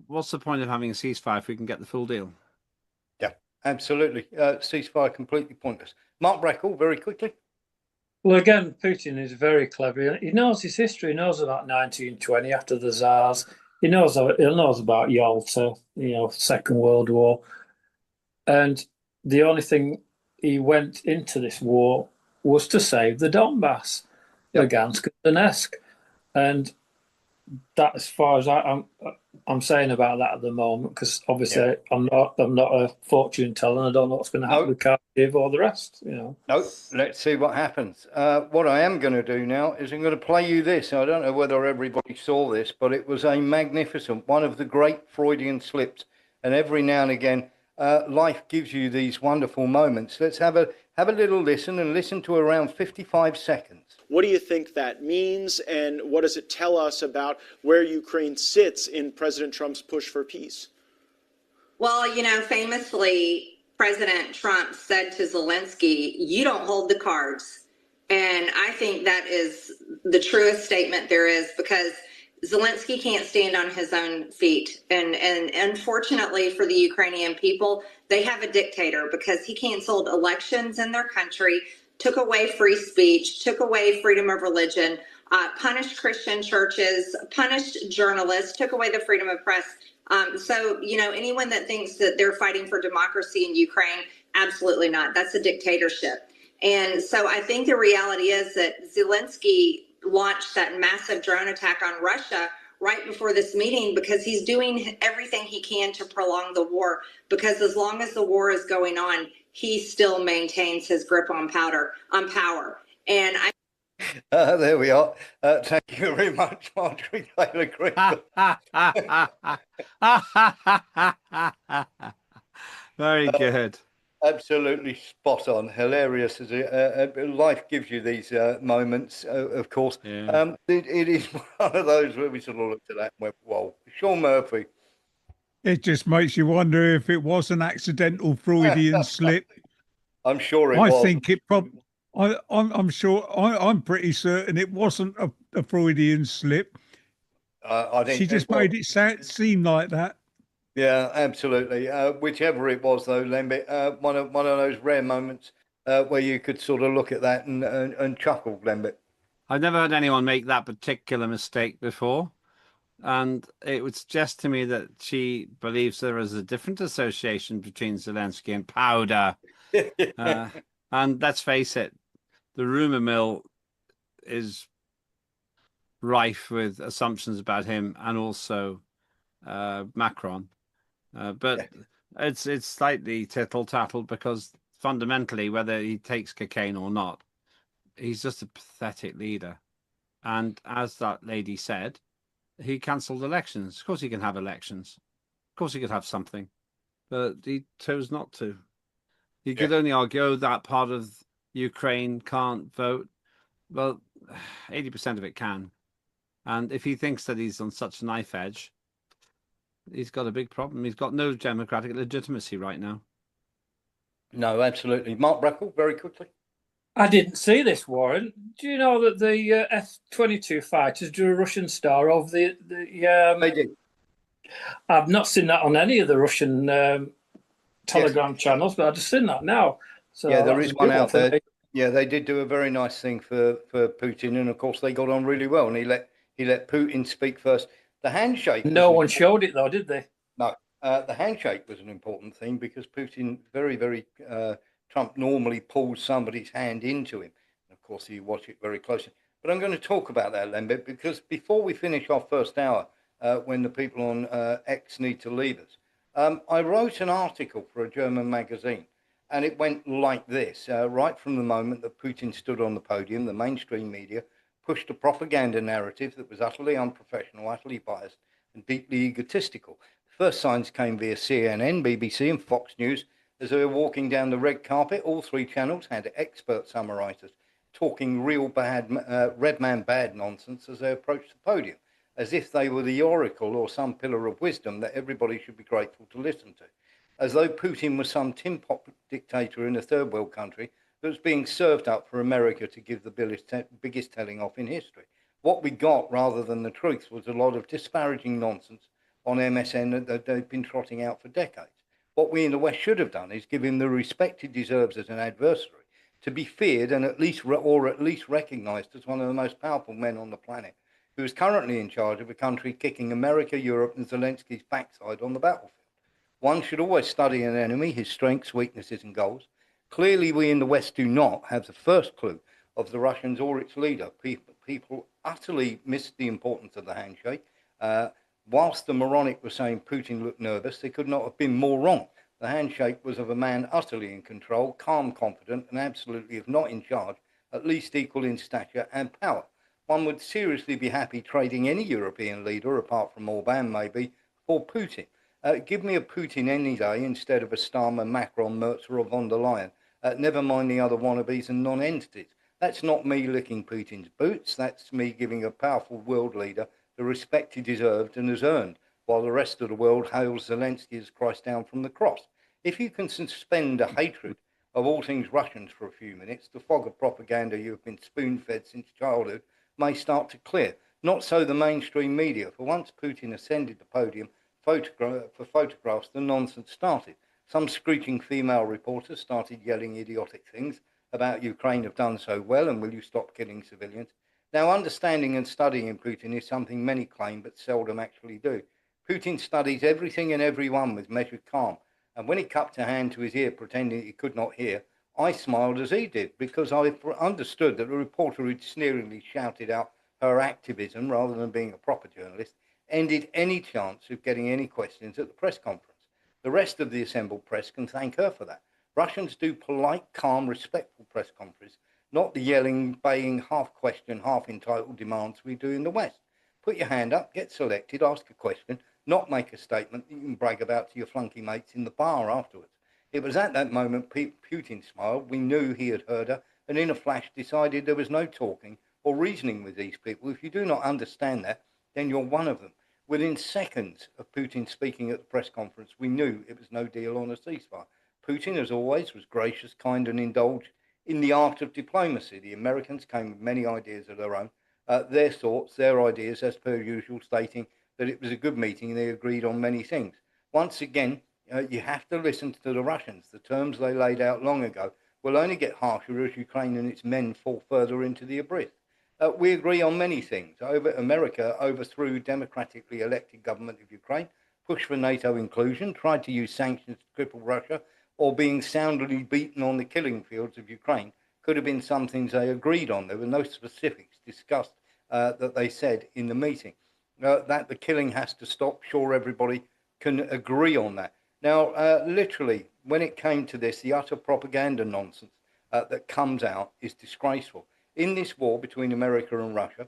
what's the point of having a ceasefire if we can get the full deal? Yeah, absolutely. Ceasefire completely pointless. Mark Breckle, very quickly. Well, again, Putin is very clever. He knows his history. He knows about 1920 after the Tsars. He knows about Yalta, Second World War. And the only thing he went into this war was to save the Donbass, Lugansk and Donetsk. And that's as far as I'm saying about that at the moment, because obviously I'm not a fortune teller, and I don't know what's going to happen with Kharkiv or the rest. No, let's see what happens. What I am going to do now is I'm going to play you this. I don't know whether everybody saw this, but it was a magnificent one of the great Freudian slips. And every now and again, life gives you these wonderful moments. Let's have a little listen and listen to around 55 seconds. What do you think that means, and what does it tell us about where Ukraine sits in President Trump's push for peace? Well, famously, President Trump said to Zelensky, "You don't hold the cards." And I think that is the truest statement there is, because Zelensky can't stand on his own feet. And unfortunately for the Ukrainian people, they have a dictator, because he canceled elections in their country, took away free speech, took away freedom of religion, punished Christian churches, punished journalists, took away the freedom of press. So, anyone that thinks that they're fighting for democracy in Ukraine, absolutely not. That's a dictatorship. And so I think the reality is that Zelensky launched that massive drone attack on Russia right before this meeting, because he's doing everything he can to prolong the war, because as long as the war is going on, he still maintains his grip on power. And there we are. Thank you very much, Marjorie Taylor Greene. Very good. Absolutely spot on. Hilarious. Life gives you these moments, of course. Yeah. It is one of those where we sort of looked at that and went, whoa. Sean Murphy. It just makes you wonder if it was an accidental Freudian slip. I'm sure it was. I think it probably. I'm sure. I'm pretty certain it wasn't a Freudian slip. I think she just made it seem like that. Yeah, absolutely. Whichever it was, though, Lembit, one of those rare moments where you could sort of look at that and chuckle, Lembit. I've never heard anyone make that particular mistake before. And it would suggest to me that she believes there is a different association between Zelensky and powder. And let's face it, the rumor mill is rife with assumptions about him and also Macron. But it's slightly tittle-tattle, because fundamentally, whether he takes cocaine or not, he's just a pathetic leader. And as that lady said, he cancelled elections. Of course he can have elections. Of course he could have something. But he chose not to. He could only argue, oh, that part of Ukraine can't vote. Well, 80% of it can. And if he thinks that he's on such a knife edge, he's got a big problem. He's got no democratic legitimacy right now. No, absolutely. Mark Breckle, very quickly. I didn't see this, Warren. Do you know that the F-22 fighters drew a Russian star over the They did. I've not seen that on any of the Russian Telegram channels, but I've just seen that now. So yeah, there is one out there. Yeah, they did do a very nice thing for Putin, and of course they got on really well. And he let Putin speak first. The handshake. No one showed it though, did they? No, the handshake was an important thing, because Putin very Trump normally pulls somebody's hand into him. And of course, you watch it very closely. But I'm going to talk about that, Lembit, because before we finish our first hour, when the people on X need to leave us, I wrote an article for a German magazine, and it went like this. Right from the moment that Putin stood on the podium, the mainstream media pushed a propaganda narrative that was utterly unprofessional, utterly biased, and deeply egotistical. The first signs came via CNN, BBC, and Fox News. As they were walking down the red carpet, all three channels had expert summarisers talking real bad, red man bad nonsense as they approached the podium, as if they were the oracle or some pillar of wisdom that everybody should be grateful to listen to, as though Putin was some tin pot dictator in a third world country that was being served up for America to give the biggest telling off in history. What we got, rather than the truth, was a lot of disparaging nonsense on MSN that they've been trotting out for decades. What we in the West should have done is give him the respect he deserves as an adversary, to be feared and at least recognised as one of the most powerful men on the planet, who is currently in charge of a country kicking America, Europe and Zelensky's backside on the battlefield. One should always study an enemy, his strengths, weaknesses and goals. Clearly we in the West do not have the first clue of the Russians or its leader. People utterly missed the importance of the handshake. Whilst the moronic was saying Putin looked nervous, they could not have been more wrong. The handshake was of a man utterly in control, calm, confident, and absolutely, if not in charge, at least equal in stature and power. One would seriously be happy trading any European leader, apart from Orban maybe, for Putin. Give me a Putin any day instead of a Starmer, Macron, Merz or von der Leyen. Never mind the other wannabes and non-entities. That's not me licking Putin's boots. That's me giving a powerful world leader the respect he deserved and has earned, while the rest of the world hails Zelensky as Christ down from the cross. If you can suspend a hatred of all things Russians for a few minutes, the fog of propaganda you have been spoon-fed since childhood may start to clear. Not so the mainstream media. For once Putin ascended the podium for photographs, the nonsense started. Some screeching female reporters started yelling idiotic things about Ukraine have done so well and will you stop killing civilians. Now, understanding and studying Putin is something many claim but seldom actually do. Putin studies everything and everyone with measured calm, and when he cupped a hand to his ear pretending he could not hear, I smiled as he did, because I understood that the reporter who'd sneeringly shouted out her activism rather than being a proper journalist ended any chance of getting any questions at the press conference. The rest of the assembled press can thank her for that. Russians do polite, calm, respectful press conferences, not the yelling, baying, half-question, half-entitled demands we do in the West. Put your hand up, get selected, ask a question, not make a statement that you can brag about to your flunky mates in the bar afterwards. It was at that moment Putin smiled. We knew he had heard her, and in a flash decided there was no talking or reasoning with these people. If you do not understand that, then you're one of them. Within seconds of Putin speaking at the press conference, we knew it was no deal on a ceasefire. Putin, as always, was gracious, kind and indulged in the art of diplomacy. The Americans came with many ideas of their own, their thoughts, their ideas, as per usual, stating that it was a good meeting and they agreed on many things. Once again, you have to listen to the Russians. The terms they laid out long ago will only get harsher as Ukraine and its men fall further into the abyss. We agree on many things. America overthrew democratically elected government of Ukraine, pushed for NATO inclusion, tried to use sanctions to cripple Russia, or being soundly beaten on the killing fields of Ukraine could have been some things they agreed on. There were no specifics discussed that they said in the meeting. That the killing has to stop, sure, everybody can agree on that. Now, literally, when it came to this, the utter propaganda nonsense that comes out is disgraceful. In this war between America and Russia,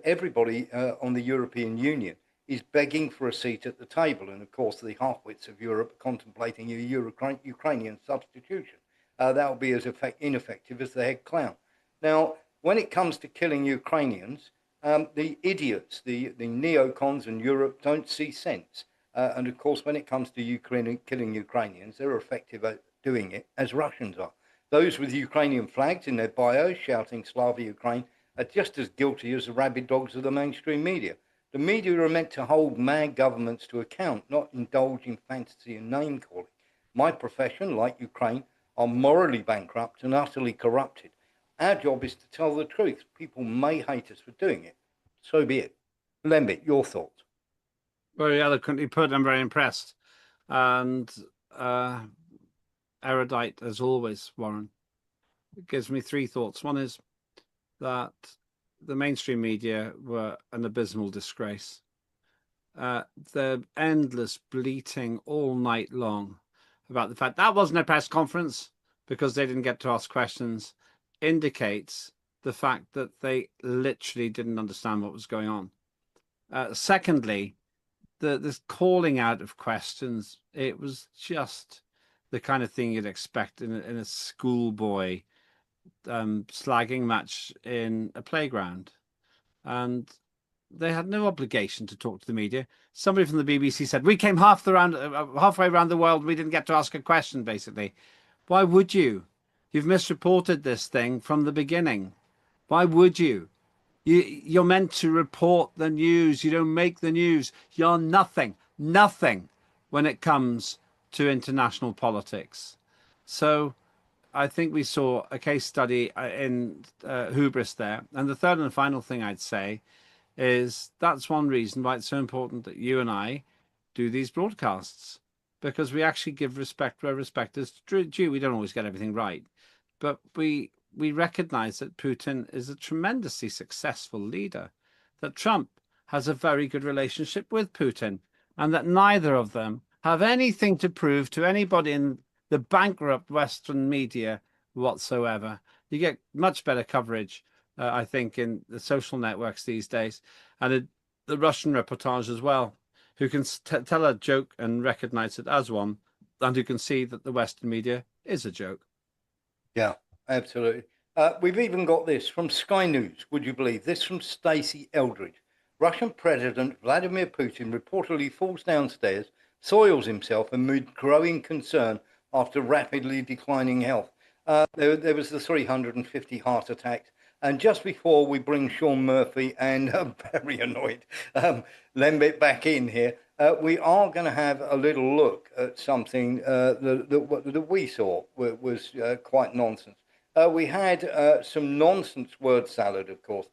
everybody on the European Union is begging for a seat at the table. And of course, the half-wits of Europe are contemplating a Ukrainian substitution. That will be as ineffective as the head clown. Now, when it comes to killing Ukrainians, the idiots, the neocons in Europe don't see sense. And of course, when it comes to Ukraine killing Ukrainians, they're effective at doing it as Russians are. Those with Ukrainian flags in their bios shouting Slava Ukraine are just as guilty as the rabid dogs of the mainstream media. The media are meant to hold mad governments to account, not indulge in fantasy and name calling. My profession, like Ukraine, are morally bankrupt and utterly corrupted. Our job is to tell the truth. People may hate us for doing it. So be it. Lembit, your thoughts? Very eloquently put. I'm very impressed. And erudite as always, Warren. It gives me three thoughts. One is that the mainstream media were an abysmal disgrace. The endless bleating all night long about the fact that wasn't a press conference because they didn't get to ask questions indicates the fact that they literally didn't understand what was going on. Secondly, this calling out of questions, it was just the kind of thing you'd expect in a schoolboy slagging match in a playground. And they had no obligation to talk to the media. Somebody from the BBC said, we came halfway around the world, we didn't get to ask a question, basically. Why would you? You've misreported this thing from the beginning. Why would you? You're meant to report the news. You don't make the news. You're nothing when it comes to international politics. So I think we saw a case study in hubris there. And the third and final thing I'd say is that's one reason why it's so important that you and I do these broadcasts, because we actually give respect where respect is due. We don't always get everything right, but we recognize that Putin is a tremendously successful leader, that Trump has a very good relationship with Putin, and that neither of them have anything to prove to anybody in the bankrupt Western media whatsoever. You get much better coverage, I think, in the social networks these days, and the Russian reportage as well, who can tell a joke and recognize it as one, and who can see that the Western media is a joke. Yeah, absolutely. We've even got this from Sky News. Would you believe this from Stacey Eldridge? Russian President Vladimir Putin reportedly falls downstairs, soils himself amid growing concern after rapidly declining health. There was the 350 heart attacks. And just before we bring Sean Murphy and very annoyed Lembit back in here, we are going to have a little look at something that we saw was quite nonsense. We had some nonsense word salad, of course,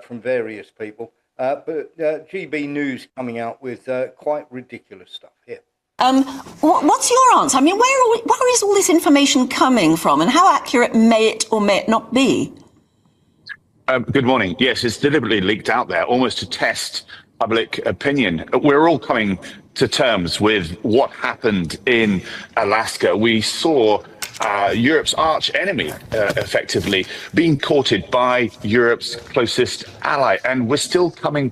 from various people, but GB News coming out with quite ridiculous stuff here. What's your answer? I mean, where is all this information coming from, and how accurate may it or may it not be? Good morning. Yes, it's deliberately leaked out there, almost to test public opinion. We're all coming to terms with what happened in Alaska. We saw Europe's arch enemy, effectively, being courted by Europe's closest ally, and we're still coming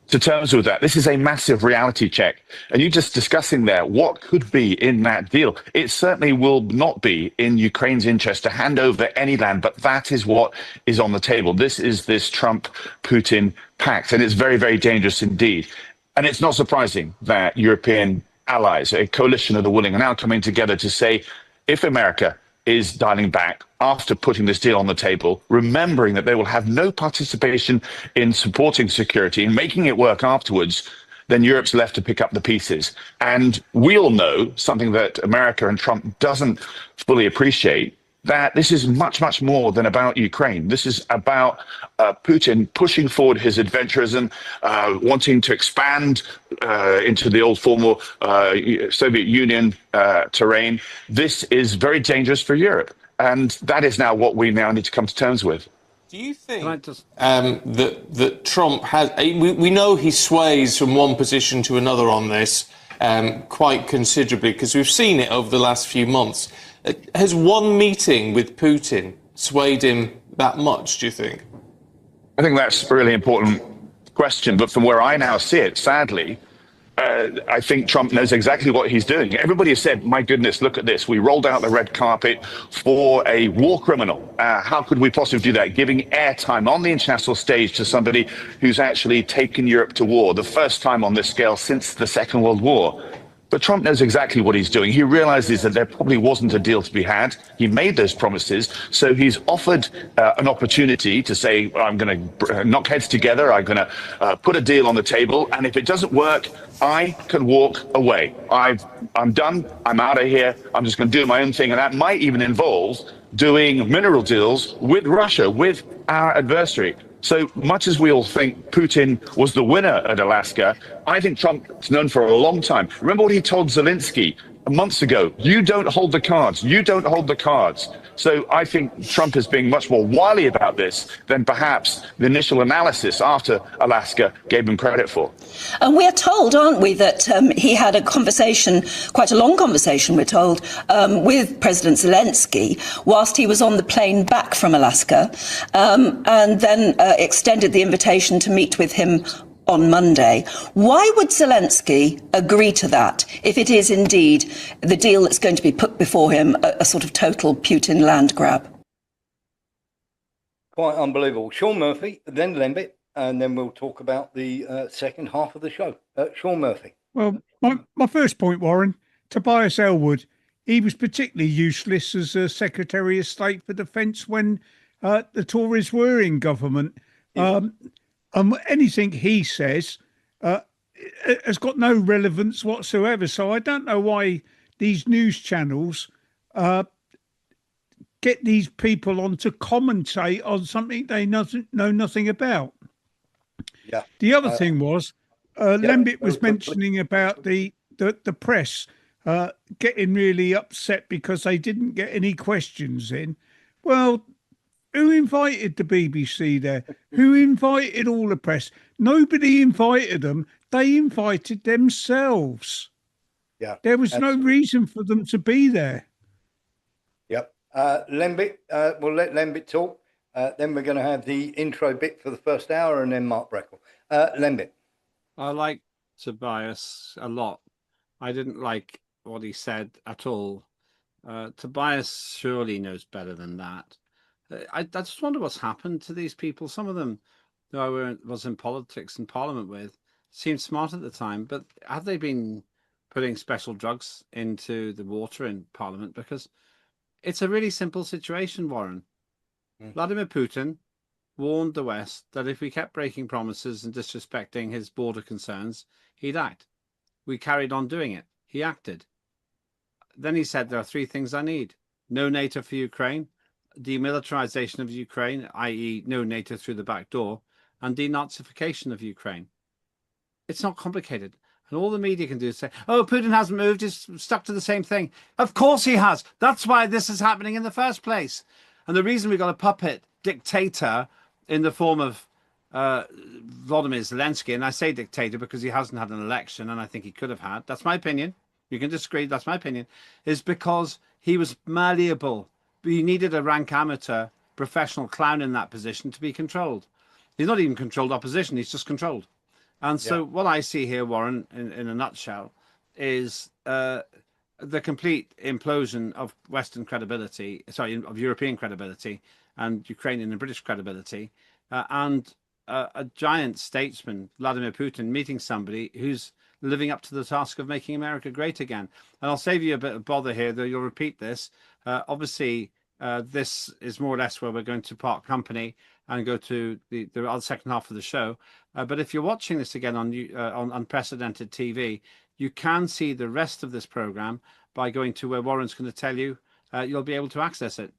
to terms with that. This is a massive reality check. And you just discussing there what could be in that deal. It certainly will not be in Ukraine's interest to hand over any land, but that is what is on the table. This is this Trump-Putin pact, and it's very, very dangerous indeed. And it's not surprising that European allies, a coalition of the willing, are now coming together to say, if America is dialing back after putting this deal on the table, remembering that they will have no participation in supporting security and making it work afterwards, then Europe's left to pick up the pieces. And we all know something that America and Trump doesn't fully appreciate, that this is much, much more than about Ukraine. This is about Putin pushing forward his adventurism, wanting to expand into the old former Soviet Union terrain. This is very dangerous for Europe. And that is now what we now need to come to terms with. Do you think that Trump has... We know he sways from one position to another on this quite considerably, because we've seen it over the last few months. Has one meeting with Putin swayed him that much, do you think? I think that's a really important question. But from where I now see it, sadly, I think Trump knows exactly what he's doing. Everybody has said, my goodness, look at this. We rolled out the red carpet for a war criminal. How could we possibly do that? Giving airtime on the international stage to somebody who's actually taken Europe to war, the first time on this scale since the Second World War. But Trump knows exactly what he's doing. He realizes that there probably wasn't a deal to be had. He made those promises. So he's offered an opportunity to say, I'm going to knock heads together. I'm going to put a deal on the table. And if it doesn't work, I can walk away. I'm done. I'm out of here. I'm just going to do my own thing. And that might even involve doing mineral deals with Russia, with our adversary. So much as we all think Putin was the winner at Alaska, I think Trump's known for a long time. Remember what he told Zelensky months ago? You don't hold the cards. You don't hold the cards. So I think Trump is being much more wily about this than perhaps the initial analysis after Alaska gave him credit for. And we're told, aren't we, that he had a conversation, quite a long conversation, we're told, with President Zelensky whilst he was on the plane back from Alaska, and then extended the invitation to meet with him on Monday. Why would Zelensky agree to that if it is indeed the deal that's going to be put before him, a sort of total Putin land grab? Quite unbelievable. Sean Murphy, then Lembit, and then we'll talk about the second half of the show. Sean Murphy. Well, my first point, Warren, Tobias Ellwood, he was particularly useless as a Secretary of State for Defence when the Tories were in government. Anything he says has got no relevance whatsoever. So I don't know why these news channels get these people on to commentate on something they know nothing about. Yeah. The other thing was, Lembit was mentioning about the press getting really upset because they didn't get any questions in. Well, who invited the BBC there? Who invited all the press? Nobody invited them. They invited themselves. Yeah. There was no reason for them to be there. Yep. Lembit, we'll let Lembit talk. Then we're going to have the intro bit for the first hour and then Mark Breckle. Lembit. I like Tobias a lot. I didn't like what he said at all. Tobias surely knows better than that. I just wonder what's happened to these people. Some of them who I was in politics and parliament with seemed smart at the time, but have they been putting special drugs into the water in parliament? Because it's a really simple situation, Warren. Vladimir Putin warned the West that if we kept breaking promises and disrespecting his border concerns, he'd act. We carried on doing it. He acted. Then he said, there are three things I need. No NATO for Ukraine, demilitarization of Ukraine, i.e. no NATO through the back door, and denazification of Ukraine. It's not complicated. And all the media can do is say, oh, Putin hasn't moved, he's stuck to the same thing. Of course he has. That's why this is happening in the first place. And the reason we've got a puppet dictator in the form of Vladimir Zelensky, and I say dictator because he hasn't had an election, and I think he could have had. That's my opinion. You can disagree, that's my opinion. Is because he was malleable. You needed a rank amateur professional clown in that position to be controlled. He's not even controlled opposition, he's just controlled. And so what I see here, Warren, in a nutshell, is the complete implosion of Western credibility, of European credibility and Ukrainian and British credibility, and a giant statesman, Vladimir Putin, meeting somebody who's living up to the task of making America great again. And I'll save you a bit of bother here, though you'll repeat this. Obviously, this is more or less where we're going to part company and go to the other second half of the show. But if you're watching this again on unprecedented TV, you can see the rest of this program by going to where Warren's going to tell you. You'll be able to access it.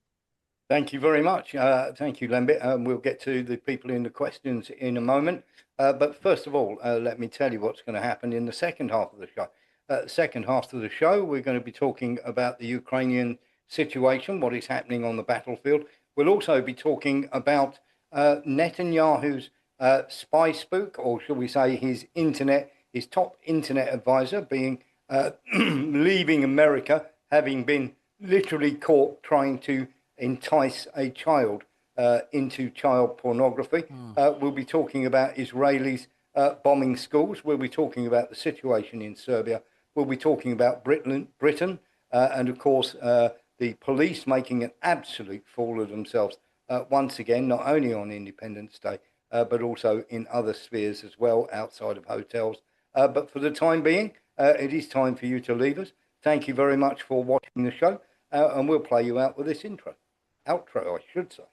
Thank you very much. Thank you, Lembit. We'll get to the people in the questions in a moment. But first of all, let me tell you what's going to happen in the second half of the show. Second half of the show, we're going to be talking about the Ukrainian situation, what is happening on the battlefield. We'll also be talking about Netanyahu's spy spook, or shall we say his top internet advisor being leaving America, having been literally caught trying to entice a child into child pornography. We'll be talking about Israelis bombing schools. We'll be talking about the situation in Serbia. We'll be talking about Britain, and of course the police making an absolute fool of themselves once again, not only on Independence Day, but also in other spheres as well, outside of hotels. But for the time being, it is time for you to leave us. Thank you very much for watching the show, and we'll play you out with this outro, I should say.